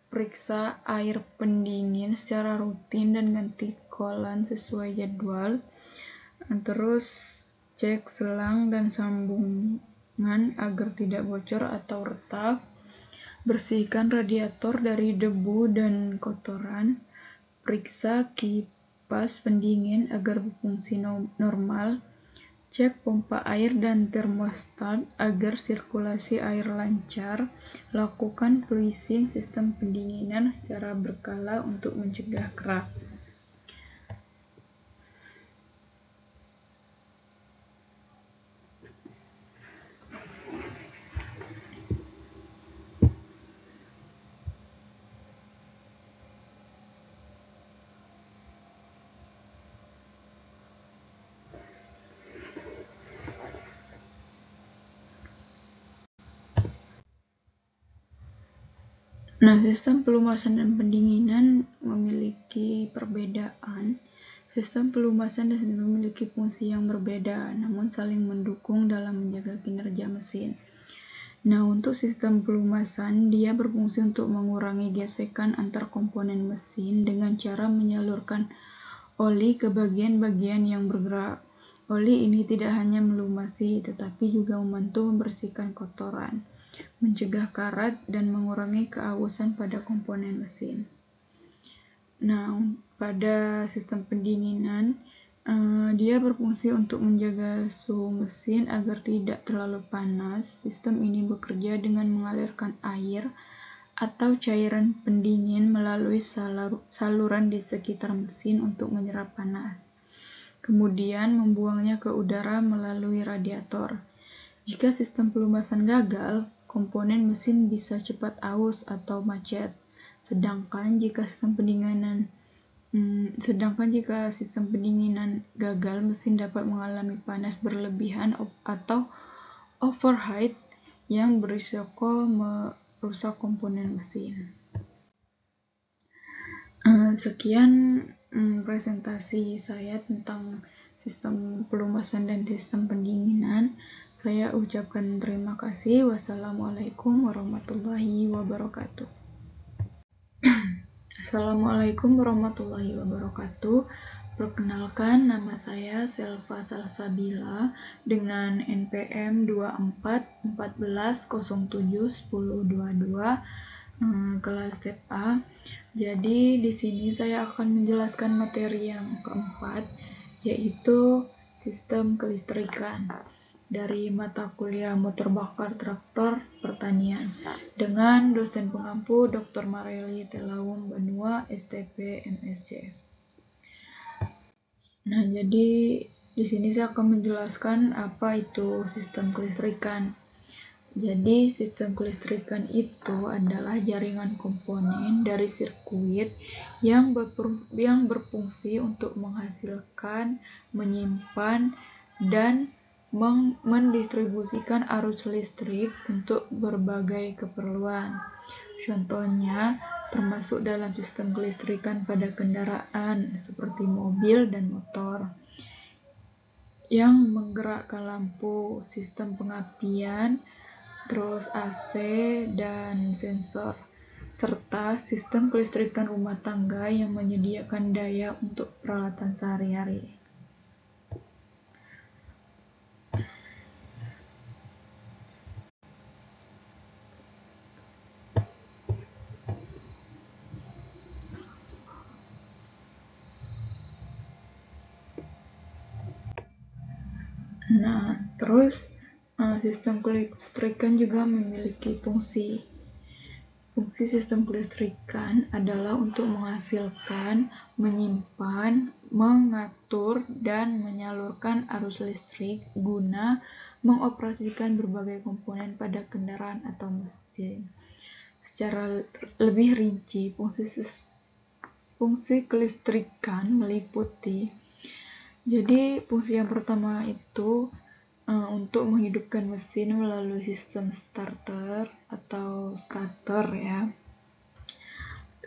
periksa air pendingin secara rutin dan ganti coolant sesuai jadwal. Terus cek selang dan sambungan agar tidak bocor atau retak. Bersihkan radiator dari debu dan kotoran. Periksa kipas pendingin agar berfungsi normal. Cek pompa air dan termostat agar sirkulasi air lancar. Lakukan flushing sistem pendinginan secara berkala untuk mencegah kerak. Nah, sistem pelumasan dan pendinginan memiliki perbedaan. Sistem pelumasan dan sistem memiliki fungsi yang berbeda, namun saling mendukung dalam menjaga kinerja mesin. Nah, untuk sistem pelumasan, dia berfungsi untuk mengurangi gesekan antar komponen mesin dengan cara menyalurkan oli ke bagian-bagian yang bergerak. Oli ini tidak hanya melumasi, tetapi juga membantu membersihkan kotoran, mencegah karat, dan mengurangi keausan pada komponen mesin. Nah, pada sistem pendinginan, dia berfungsi untuk menjaga suhu mesin agar tidak terlalu panas. Sistem ini bekerja dengan mengalirkan air atau cairan pendingin melalui saluran di sekitar mesin untuk menyerap panas. Kemudian membuangnya ke udara melalui radiator. Jika sistem pelumasan gagal, komponen mesin bisa cepat aus atau macet. Sedangkan jika sistem pendinginan gagal, mesin dapat mengalami panas berlebihan atau overheat yang berisiko merusak komponen mesin. Sekian presentasi saya tentang sistem pelumasan dan sistem pendinginan. Saya ucapkan terima kasih. Wassalamualaikum warahmatullahi wabarakatuh. Assalamualaikum warahmatullahi wabarakatuh. Perkenalkan, nama saya Selva Salsabila dengan NPM 2414071022 kelas step A. Jadi di sini saya akan menjelaskan materi yang keempat, yaitu sistem kelistrikan dari mata kuliah motor bakar traktor pertanian dengan dosen pengampu Dr. Mareli Telaum Banua STP MSc. Nah, jadi di sini saya akan menjelaskan apa itu sistem kelistrikan. Jadi sistem kelistrikan itu adalah jaringan komponen dari sirkuit yang berfungsi untuk menghasilkan, menyimpan, dan mendistribusikan arus listrik untuk berbagai keperluan. Contohnya, termasuk dalam sistem kelistrikan pada kendaraan seperti mobil dan motor, yang menggerakkan lampu, sistem pengapian, terus AC dan sensor, serta sistem kelistrikan rumah tangga yang menyediakan daya untuk peralatan sehari-hari. Nah, terus sistem kelistrikan juga memiliki fungsi. Fungsi sistem kelistrikan adalah untuk menghasilkan, menyimpan, mengatur, dan menyalurkan arus listrik guna mengoperasikan berbagai komponen pada kendaraan atau mesin. Secara lebih rinci, fungsi kelistrikan meliputi. Jadi fungsi yang pertama itu untuk menghidupkan mesin melalui sistem starter atau starter ya.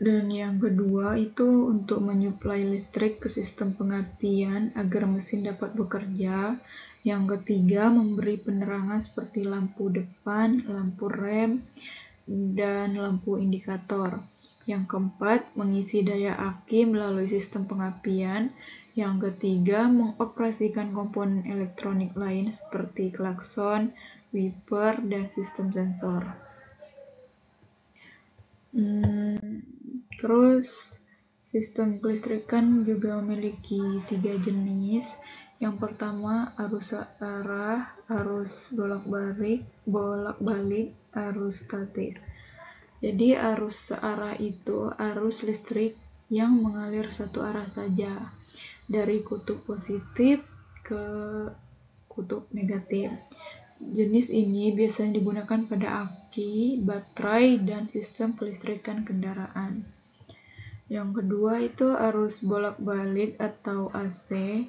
Dan yang kedua itu untuk menyuplai listrik ke sistem pengapian agar mesin dapat bekerja. Yang ketiga memberi penerangan seperti lampu depan, lampu rem, dan lampu indikator. Yang keempat mengisi daya aki melalui sistem pengapian. Yang ketiga, mengoperasikan komponen elektronik lain seperti klakson, wiper, dan sistem sensor. Terus, sistem kelistrikan juga memiliki 3 jenis. Yang pertama, arus searah, arus bolak-balik, arus statis. Jadi, arus searah itu arus listrik yang mengalir satu arah saja, dari kutub positif ke kutub negatif. Jenis ini biasanya digunakan pada aki, baterai, dan sistem kelistrikan kendaraan. Yang kedua itu arus bolak-balik atau AC.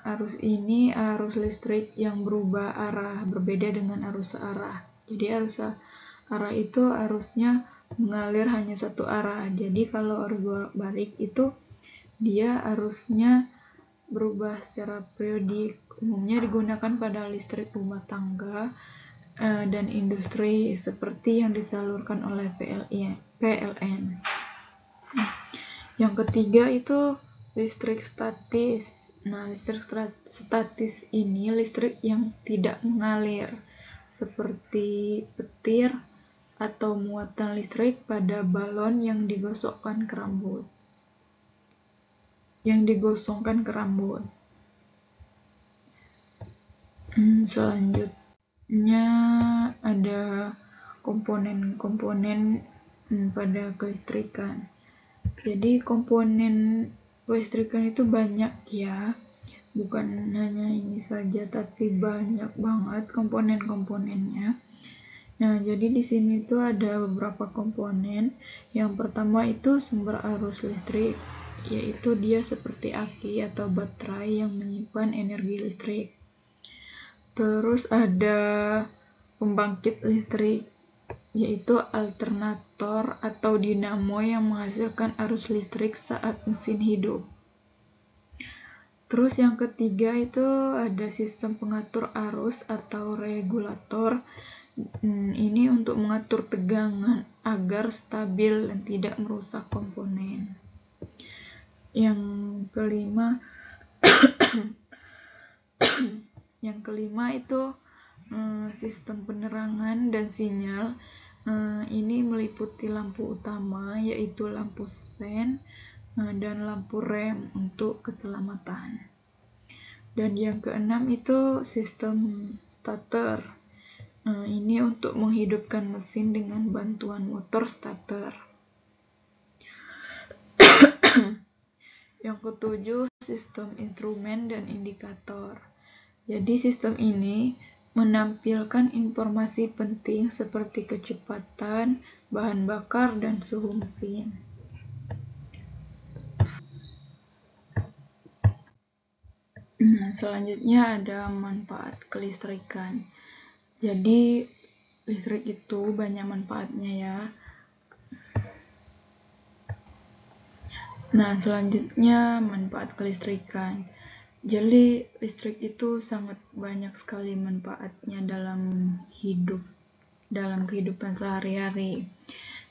Arus ini arus listrik yang berubah arah, berbeda dengan arus searah. Jadi arus searah itu arusnya mengalir hanya satu arah. Jadi kalau arus bolak-balik itu dia arusnya berubah secara periodik, umumnya digunakan pada listrik rumah tangga dan industri seperti yang disalurkan oleh PLN. Yang ketiga itu listrik statis. Nah, listrik statis ini listrik yang tidak mengalir, seperti petir atau muatan listrik pada balon yang digosokkan ke rambut. Selanjutnya ada komponen-komponen pada kelistrikan. Jadi komponen kelistrikan itu banyak ya, bukan hanya ini saja tapi banyak banget komponen-komponennya. Nah, jadi di sini tuh ada beberapa komponen. Yang pertama itu sumber arus listrik, yaitu dia seperti aki atau baterai yang menyimpan energi listrik. Terus ada pembangkit listrik, yaitu alternator atau dinamo yang menghasilkan arus listrik saat mesin hidup. Terus yang ketiga itu ada sistem pengatur arus atau regulator, Ini untuk mengatur tegangan agar stabil dan tidak merusak komponen. Yang kelima itu sistem penerangan dan sinyal. Ini meliputi lampu utama, yaitu lampu sen dan lampu rem untuk keselamatan. Dan yang keenam itu sistem starter. Ini untuk menghidupkan mesin dengan bantuan motor starter. Yang ketujuh, sistem instrumen dan indikator. Jadi sistem ini menampilkan informasi penting seperti kecepatan, bahan bakar, dan suhu mesin. Selanjutnya ada manfaat kelistrikan. Jadi listrik itu banyak manfaatnya ya. Selanjutnya manfaat kelistrikan. Jadi listrik itu sangat banyak sekali manfaatnya dalam kehidupan sehari-hari.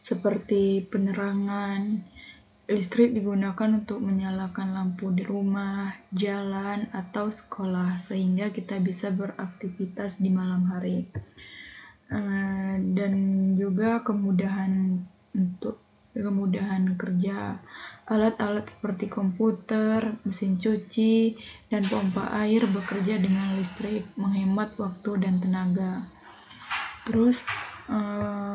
Seperti penerangan, listrik digunakan untuk menyalakan lampu di rumah, jalan, atau sekolah sehingga kita bisa beraktivitas di malam hari. Dan juga kemudahan kerja. Alat-alat seperti komputer, mesin cuci, dan pompa air bekerja dengan listrik, menghemat waktu dan tenaga. Terus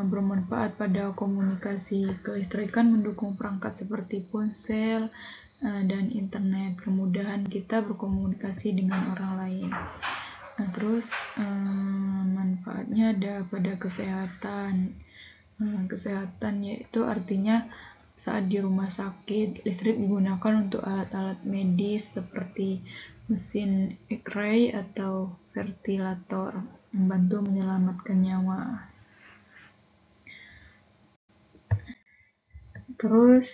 bermanfaat pada komunikasi. Kelistrikan mendukung perangkat seperti ponsel dan internet, kemudahan kita berkomunikasi dengan orang lain. Terus manfaatnya ada pada kesehatan. Kesehatan yaitu artinya saat di rumah sakit, listrik digunakan untuk alat-alat medis seperti mesin X-ray atau ventilator, membantu menyelamatkan nyawa. Terus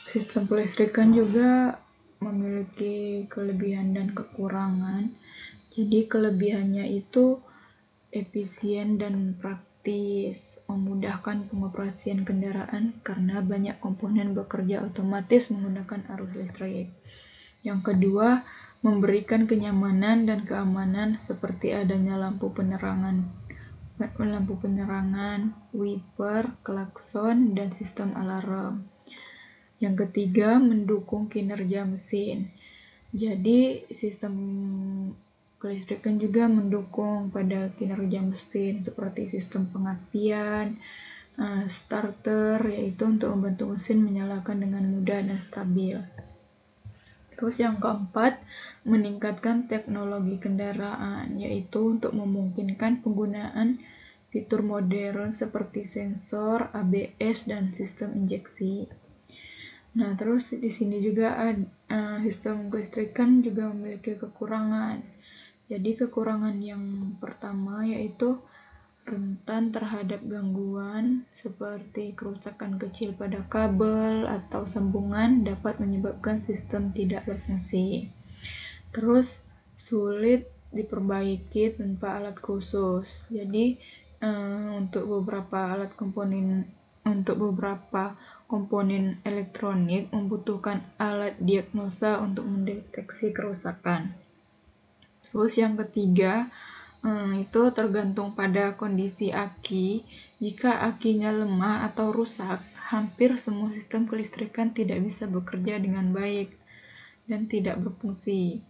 sistem kelistrikan juga memiliki kelebihan dan kekurangan. Jadi kelebihannya itu efisien dan praktis, memudahkan pengoperasian kendaraan karena banyak komponen bekerja otomatis menggunakan arus listrik. Yang kedua, memberikan kenyamanan dan keamanan seperti adanya lampu penerangan, wiper, klakson, dan sistem alarm. Yang ketiga, mendukung kinerja mesin. Jadi sistem kelistrikan juga mendukung pada kinerja mesin seperti sistem pengapian, starter, yaitu untuk membantu mesin menyalakan dengan mudah dan stabil. Terus yang keempat, meningkatkan teknologi kendaraan, yaitu untuk memungkinkan penggunaan fitur modern seperti sensor, ABS, dan sistem injeksi. Terus di sini juga ada sistem kelistrikan juga memiliki kekurangan. Jadi kekurangan yang pertama yaitu rentan terhadap gangguan seperti kerusakan kecil pada kabel atau sambungan dapat menyebabkan sistem tidak berfungsi. Terus sulit diperbaiki tanpa alat khusus. Jadi untuk beberapa komponen elektronik membutuhkan alat diagnosa untuk mendeteksi kerusakan. Terus yang ketiga, itu tergantung pada kondisi aki. Jika akinya lemah atau rusak, hampir semua sistem kelistrikan tidak bisa bekerja dengan baik dan tidak berfungsi.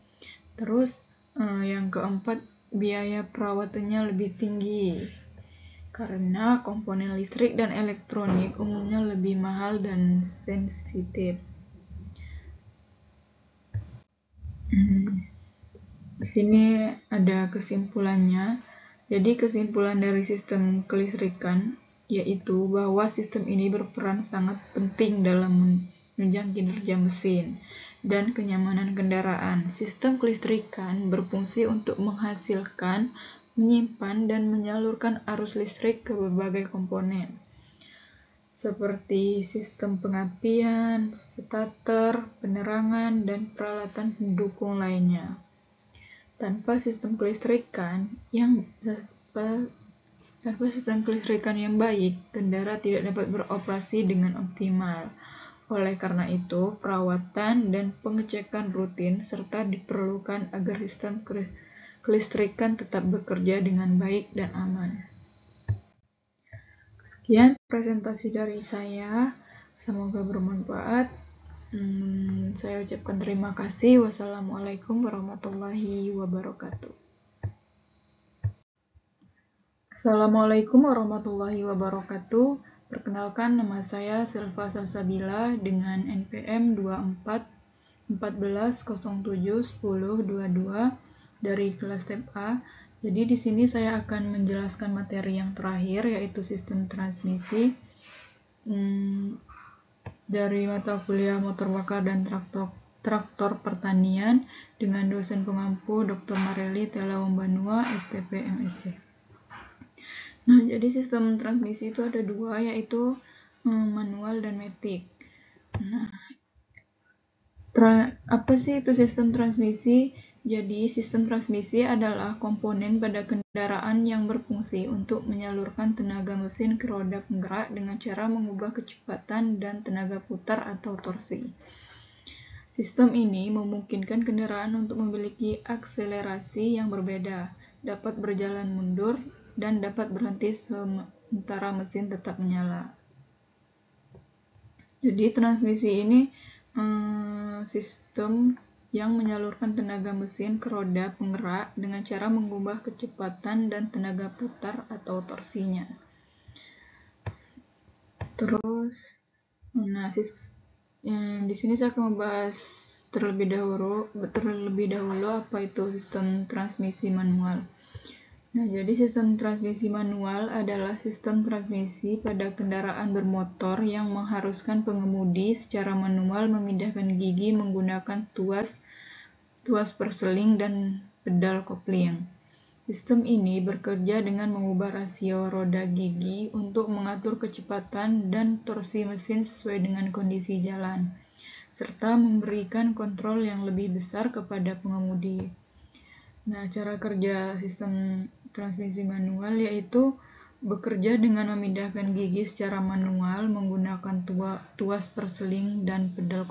Terus yang keempat, biaya perawatannya lebih tinggi karena komponen listrik dan elektronik umumnya lebih mahal dan sensitif. Di sini ada kesimpulannya. Jadi kesimpulan dari sistem kelistrikan yaitu bahwa sistem ini berperan sangat penting dalam menunjang kinerja mesin dan kenyamanan kendaraan. Sistem kelistrikan berfungsi untuk menghasilkan, menyimpan, dan menyalurkan arus listrik ke berbagai komponen seperti sistem pengapian, starter, penerangan, dan peralatan pendukung lainnya. Tanpa sistem kelistrikan yang baik, kendaraan tidak dapat beroperasi dengan optimal. Oleh karena itu, perawatan dan pengecekan rutin serta diperlukan agar sistem kelistrikan tetap bekerja dengan baik dan aman. Sekian presentasi dari saya, semoga bermanfaat. Saya ucapkan terima kasih. Wassalamualaikum warahmatullahi wabarakatuh. Assalamualaikum warahmatullahi wabarakatuh. Perkenalkan, nama saya Silva Salsabila dengan NPM 24 14 07 10 22 dari kelas TEP A. Jadi di sini saya akan menjelaskan materi yang terakhir, yaitu sistem transmisi dari mata kuliah motor bakar dan traktor pertanian dengan dosen pengampu Dr. Mareli Tela Wambanua, STP MSc. Nah, jadi sistem transmisi itu ada dua, yaitu manual dan matic. Nah, apa sih itu sistem transmisi? Jadi, sistem transmisi adalah komponen pada kendaraan yang berfungsi untuk menyalurkan tenaga mesin ke roda penggerak dengan cara mengubah kecepatan dan tenaga putar atau torsi. Sistem ini memungkinkan kendaraan untuk memiliki akselerasi yang berbeda, dapat berjalan mundur, dan dapat berhenti sementara mesin tetap menyala. Jadi, transmisi ini sistem yang menyalurkan tenaga mesin ke roda penggerak dengan cara mengubah kecepatan dan tenaga putar atau torsinya. Terus, di sini saya akan membahas terlebih dahulu apa itu sistem transmisi manual. Nah, jadi sistem transmisi manual adalah sistem transmisi pada kendaraan bermotor yang mengharuskan pengemudi secara manual memindahkan gigi menggunakan tuas perseling dan pedal kopling. Sistem ini bekerja dengan mengubah rasio roda gigi untuk mengatur kecepatan dan torsi mesin sesuai dengan kondisi jalan, serta memberikan kontrol yang lebih besar kepada pengemudi. Nah, cara kerja sistem transmisi manual yaitu bekerja dengan memindahkan gigi secara manual menggunakan tuas perseling dan pedal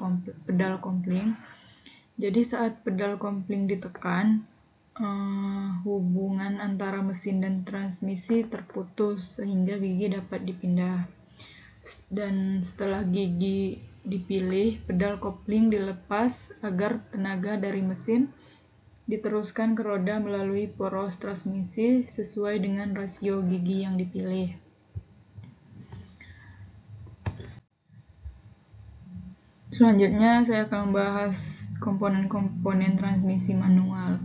kopling. Jadi saat pedal kopling ditekan, hubungan antara mesin dan transmisi terputus sehingga gigi dapat dipindah. Dan setelah gigi dipilih, pedal kopling dilepas agar tenaga dari mesin diteruskan ke roda melalui poros transmisi sesuai dengan rasio gigi yang dipilih. Selanjutnya saya akan membahas komponen-komponen transmisi manual.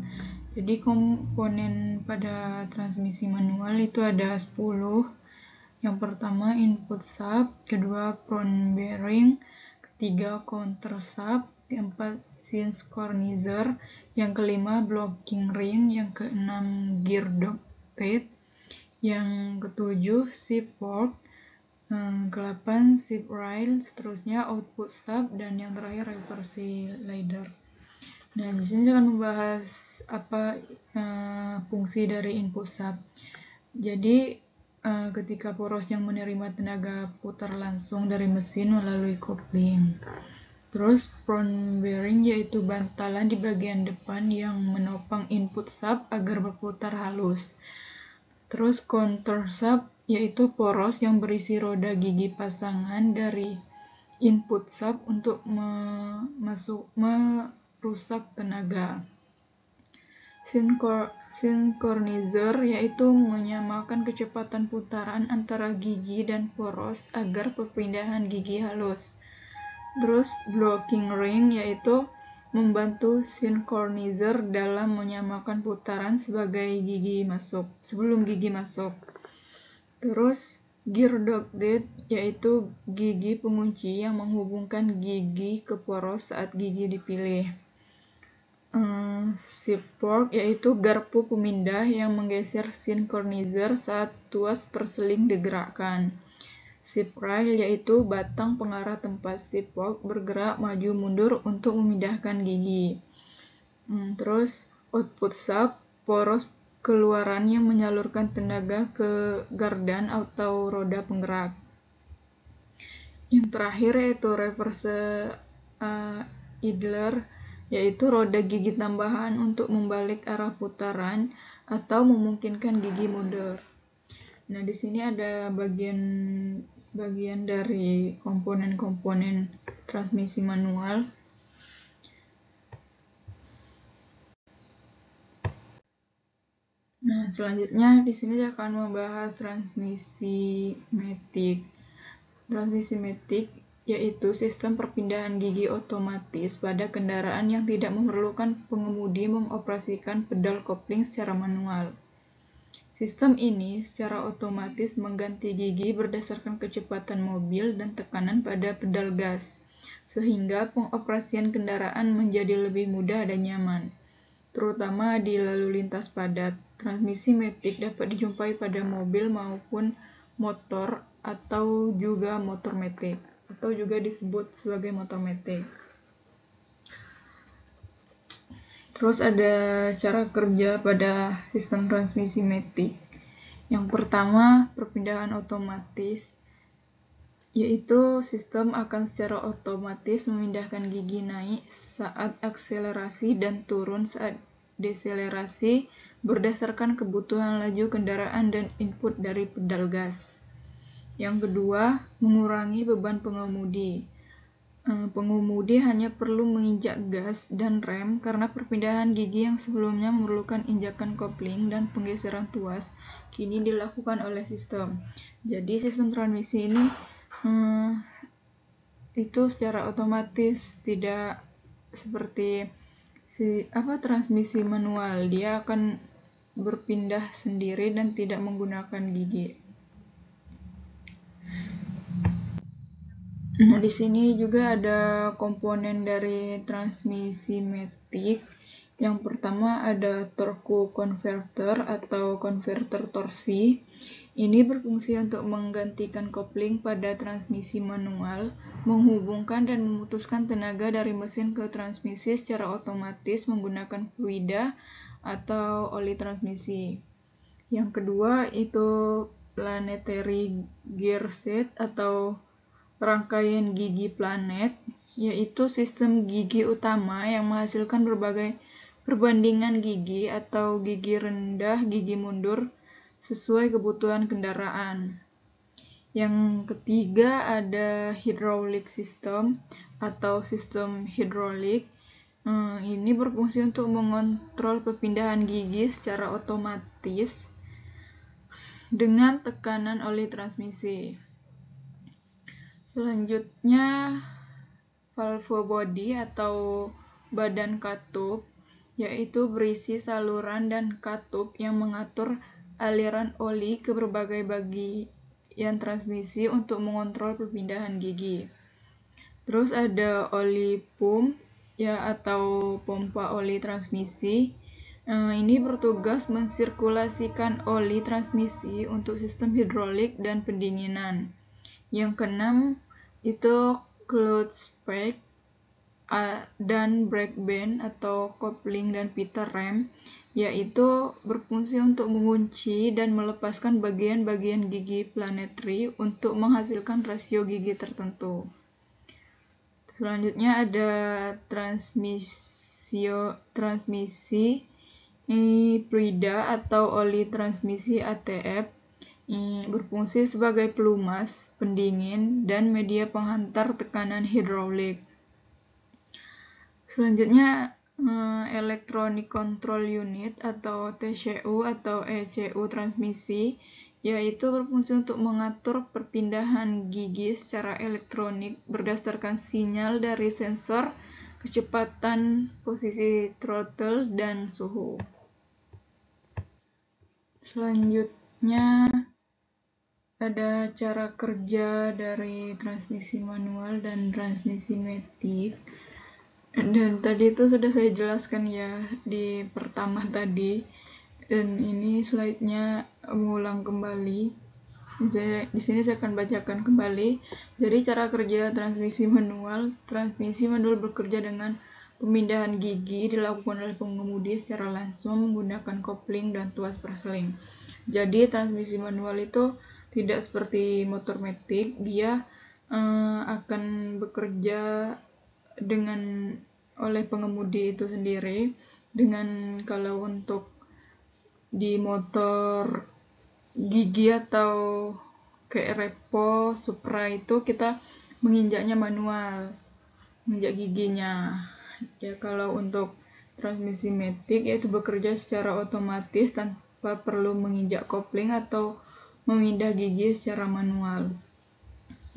Jadi komponen pada transmisi manual itu ada 10. Yang pertama input sub, kedua front bearing, ketiga counter sub, keempat synchronizer, yang kelima blocking ring, yang keenam gear dog teeth, yang ketujuh shift fork, ke-8 shift rail, seterusnya output sub, dan yang terakhir reverse ladder. Nah, di sini saya akan membahas apa fungsi dari input sub. Jadi ketika poros yang menerima tenaga putar langsung dari mesin melalui kopling. Terus front bearing yaitu bantalan di bagian depan yang menopang input sub agar berputar halus. Terus counter sub yaitu poros yang berisi roda gigi pasangan dari input sub untuk merusak tenaga. Synchronizer yaitu menyamakan kecepatan putaran antara gigi dan poros agar perpindahan gigi halus. Terus blocking ring yaitu membantu synchronizer dalam menyamakan putaran sebelum gigi masuk. Terus gear dog teeth yaitu gigi pengunci yang menghubungkan gigi ke poros saat gigi dipilih. Shift fork yaitu garpu pemindah yang menggeser synchronizer saat tuas perseling digerakkan. Shift rail yaitu batang pengarah tempat shift fork bergerak maju mundur untuk memindahkan gigi. Terus output shaft, poros keluaran yang menyalurkan tenaga ke gardan atau roda penggerak. Yang terakhir yaitu reverse idler, yaitu roda gigi tambahan untuk membalik arah putaran atau memungkinkan gigi mundur. Nah, di sini ada bagian dari komponen-komponen transmisi manual. Nah, selanjutnya di sini saya akan membahas transmisi matic. Transmisi matic yaitu sistem perpindahan gigi otomatis pada kendaraan yang tidak memerlukan pengemudi mengoperasikan pedal kopling secara manual. Sistem ini secara otomatis mengganti gigi berdasarkan kecepatan mobil dan tekanan pada pedal gas, sehingga pengoperasian kendaraan menjadi lebih mudah dan nyaman, terutama di lalu lintas padat. Transmisi matic dapat dijumpai pada mobil maupun motor atau juga motor matic, atau juga disebut sebagai motor matic. Terus ada cara kerja pada sistem transmisi matic. Yang pertama, perpindahan otomatis, yaitu sistem akan secara otomatis memindahkan gigi naik saat akselerasi dan turun saat deselerasi berdasarkan kebutuhan laju kendaraan dan input dari pedal gas. Yang kedua, mengurangi beban pengemudi. Pengemudi hanya perlu menginjak gas dan rem karena perpindahan gigi yang sebelumnya memerlukan injakan kopling dan penggeseran tuas kini dilakukan oleh sistem. Jadi sistem transmisi ini itu secara otomatis, tidak seperti transmisi manual. Dia akan berpindah sendiri dan tidak menggunakan gigi. Nah, di sini juga ada komponen dari transmisi matic. Yang pertama ada torque converter atau konverter torsi. Ini berfungsi untuk menggantikan kopling pada transmisi manual, menghubungkan dan memutuskan tenaga dari mesin ke transmisi secara otomatis menggunakan fluida atau oli transmisi. Yang kedua itu planetary gear set atau rangkaian gigi planet, yaitu sistem gigi utama yang menghasilkan berbagai perbandingan gigi atau gigi rendah, gigi mundur sesuai kebutuhan kendaraan. Yang ketiga ada hydraulic system atau sistem hidrolik. Ini berfungsi untuk mengontrol perpindahan gigi secara otomatis dengan tekanan oli transmisi. Selanjutnya, valve body atau badan katup, yaitu berisi saluran dan katup yang mengatur aliran oli ke berbagai bagian transmisi untuk mengontrol perpindahan gigi. Terus ada oli pump atau pompa oli transmisi. Ini bertugas mensirkulasikan oli transmisi untuk sistem hidrolik dan pendinginan. Yang keenam itu clutch spike dan brake band atau kopling dan pita rem, yaitu berfungsi untuk mengunci dan melepaskan bagian-bagian gigi planetary untuk menghasilkan rasio gigi tertentu. Selanjutnya ada transmisi fluida atau oli transmisi ATF, berfungsi sebagai pelumas, pendingin, dan media penghantar tekanan hidrolik. Selanjutnya Electronic Control Unit atau TCU atau ECU transmisi, yaitu berfungsi untuk mengatur perpindahan gigi secara elektronik berdasarkan sinyal dari sensor, kecepatan, posisi throttle, dan suhu. Selanjutnya ada cara kerja dari transmisi manual dan transmisi matic. Dan tadi itu sudah saya jelaskan ya di pertama tadi. Dan ini slide-nya mengulang kembali. Di sini saya akan bacakan kembali. Jadi cara kerja transmisi manual bekerja dengan Pemindahan gigi dilakukan oleh pengemudi secara langsung menggunakan kopling dan tuas perseling. Jadi transmisi manual itu tidak seperti motor matic, dia akan bekerja oleh pengemudi itu sendiri. Dengan kalau untuk di motor gigi atau kayak Repo, Supra itu kita menginjaknya manual, menginjak giginya. Ya, kalau untuk transmisi matic yaitu bekerja secara otomatis tanpa perlu menginjak kopling atau memindah gigi secara manual.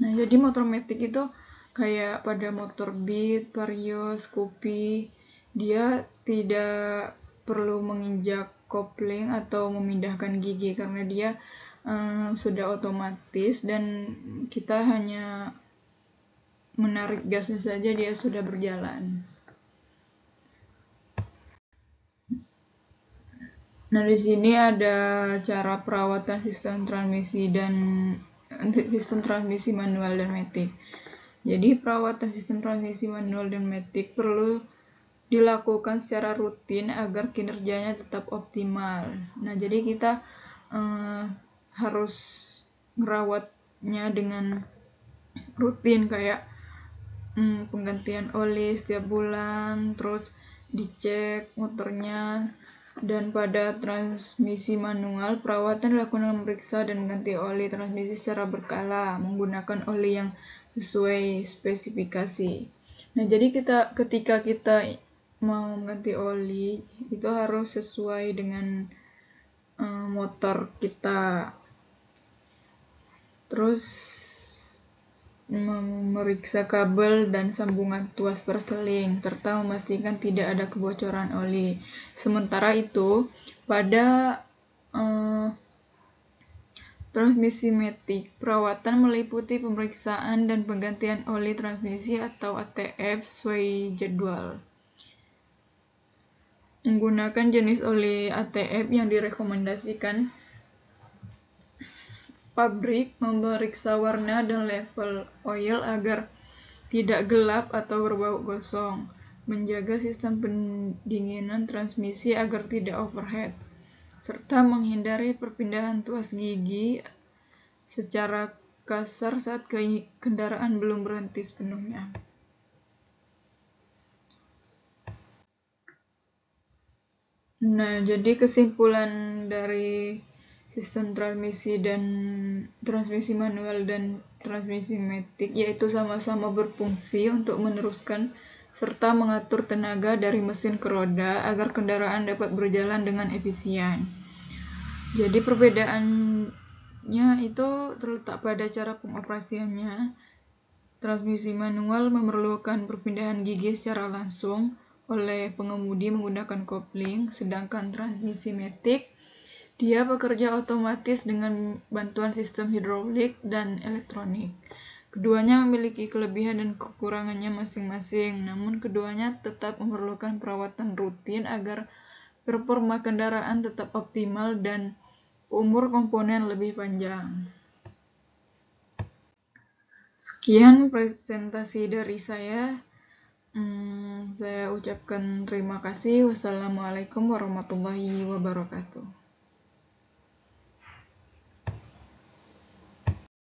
Nah, jadi motor matic itu kayak pada motor Beat, Vario, Scoopy, dia tidak perlu menginjak kopling atau memindahkan gigi karena dia sudah otomatis dan kita hanya menarik gasnya saja dia sudah berjalan. Nah, di sini ada cara perawatan sistem transmisi manual dan matic. Jadi, perawatan sistem transmisi manual dan matic perlu dilakukan secara rutin agar kinerjanya tetap optimal. Nah, jadi kita harus merawatnya dengan rutin kayak penggantian oli setiap bulan, terus dicek motornya. Dan pada transmisi manual, perawatan dilakukan dengan memeriksa dan mengganti oli transmisi secara berkala menggunakan oli yang sesuai spesifikasi. Nah, jadi ketika kita mau mengganti oli itu harus sesuai dengan motor kita. Terus memeriksa kabel dan sambungan tuas perseling serta memastikan tidak ada kebocoran oli. Sementara itu, pada transmisi matic, perawatan meliputi pemeriksaan dan penggantian oli transmisi atau ATF sesuai jadwal. Menggunakan jenis oli ATF yang direkomendasikan pabrik, memeriksa warna dan level oil agar tidak gelap atau berbau gosong, menjaga sistem pendinginan transmisi agar tidak overheat, serta menghindari perpindahan tuas gigi secara kasar saat kendaraan belum berhenti sepenuhnya. Nah, jadi kesimpulan dari sistem transmisi manual dan transmisi matic yaitu sama-sama berfungsi untuk meneruskan serta mengatur tenaga dari mesin ke roda agar kendaraan dapat berjalan dengan efisien. Jadi perbedaannya itu terletak pada cara pengoperasiannya. Transmisi manual memerlukan perpindahan gigi secara langsung oleh pengemudi menggunakan kopling, sedangkan transmisi matic dia bekerja otomatis dengan bantuan sistem hidrolik dan elektronik. Keduanya memiliki kelebihan dan kekurangannya masing-masing, namun keduanya tetap memerlukan perawatan rutin agar performa kendaraan tetap optimal dan umur komponen lebih panjang. Sekian presentasi dari saya. Saya ucapkan terima kasih. Wassalamualaikum warahmatullahi wabarakatuh.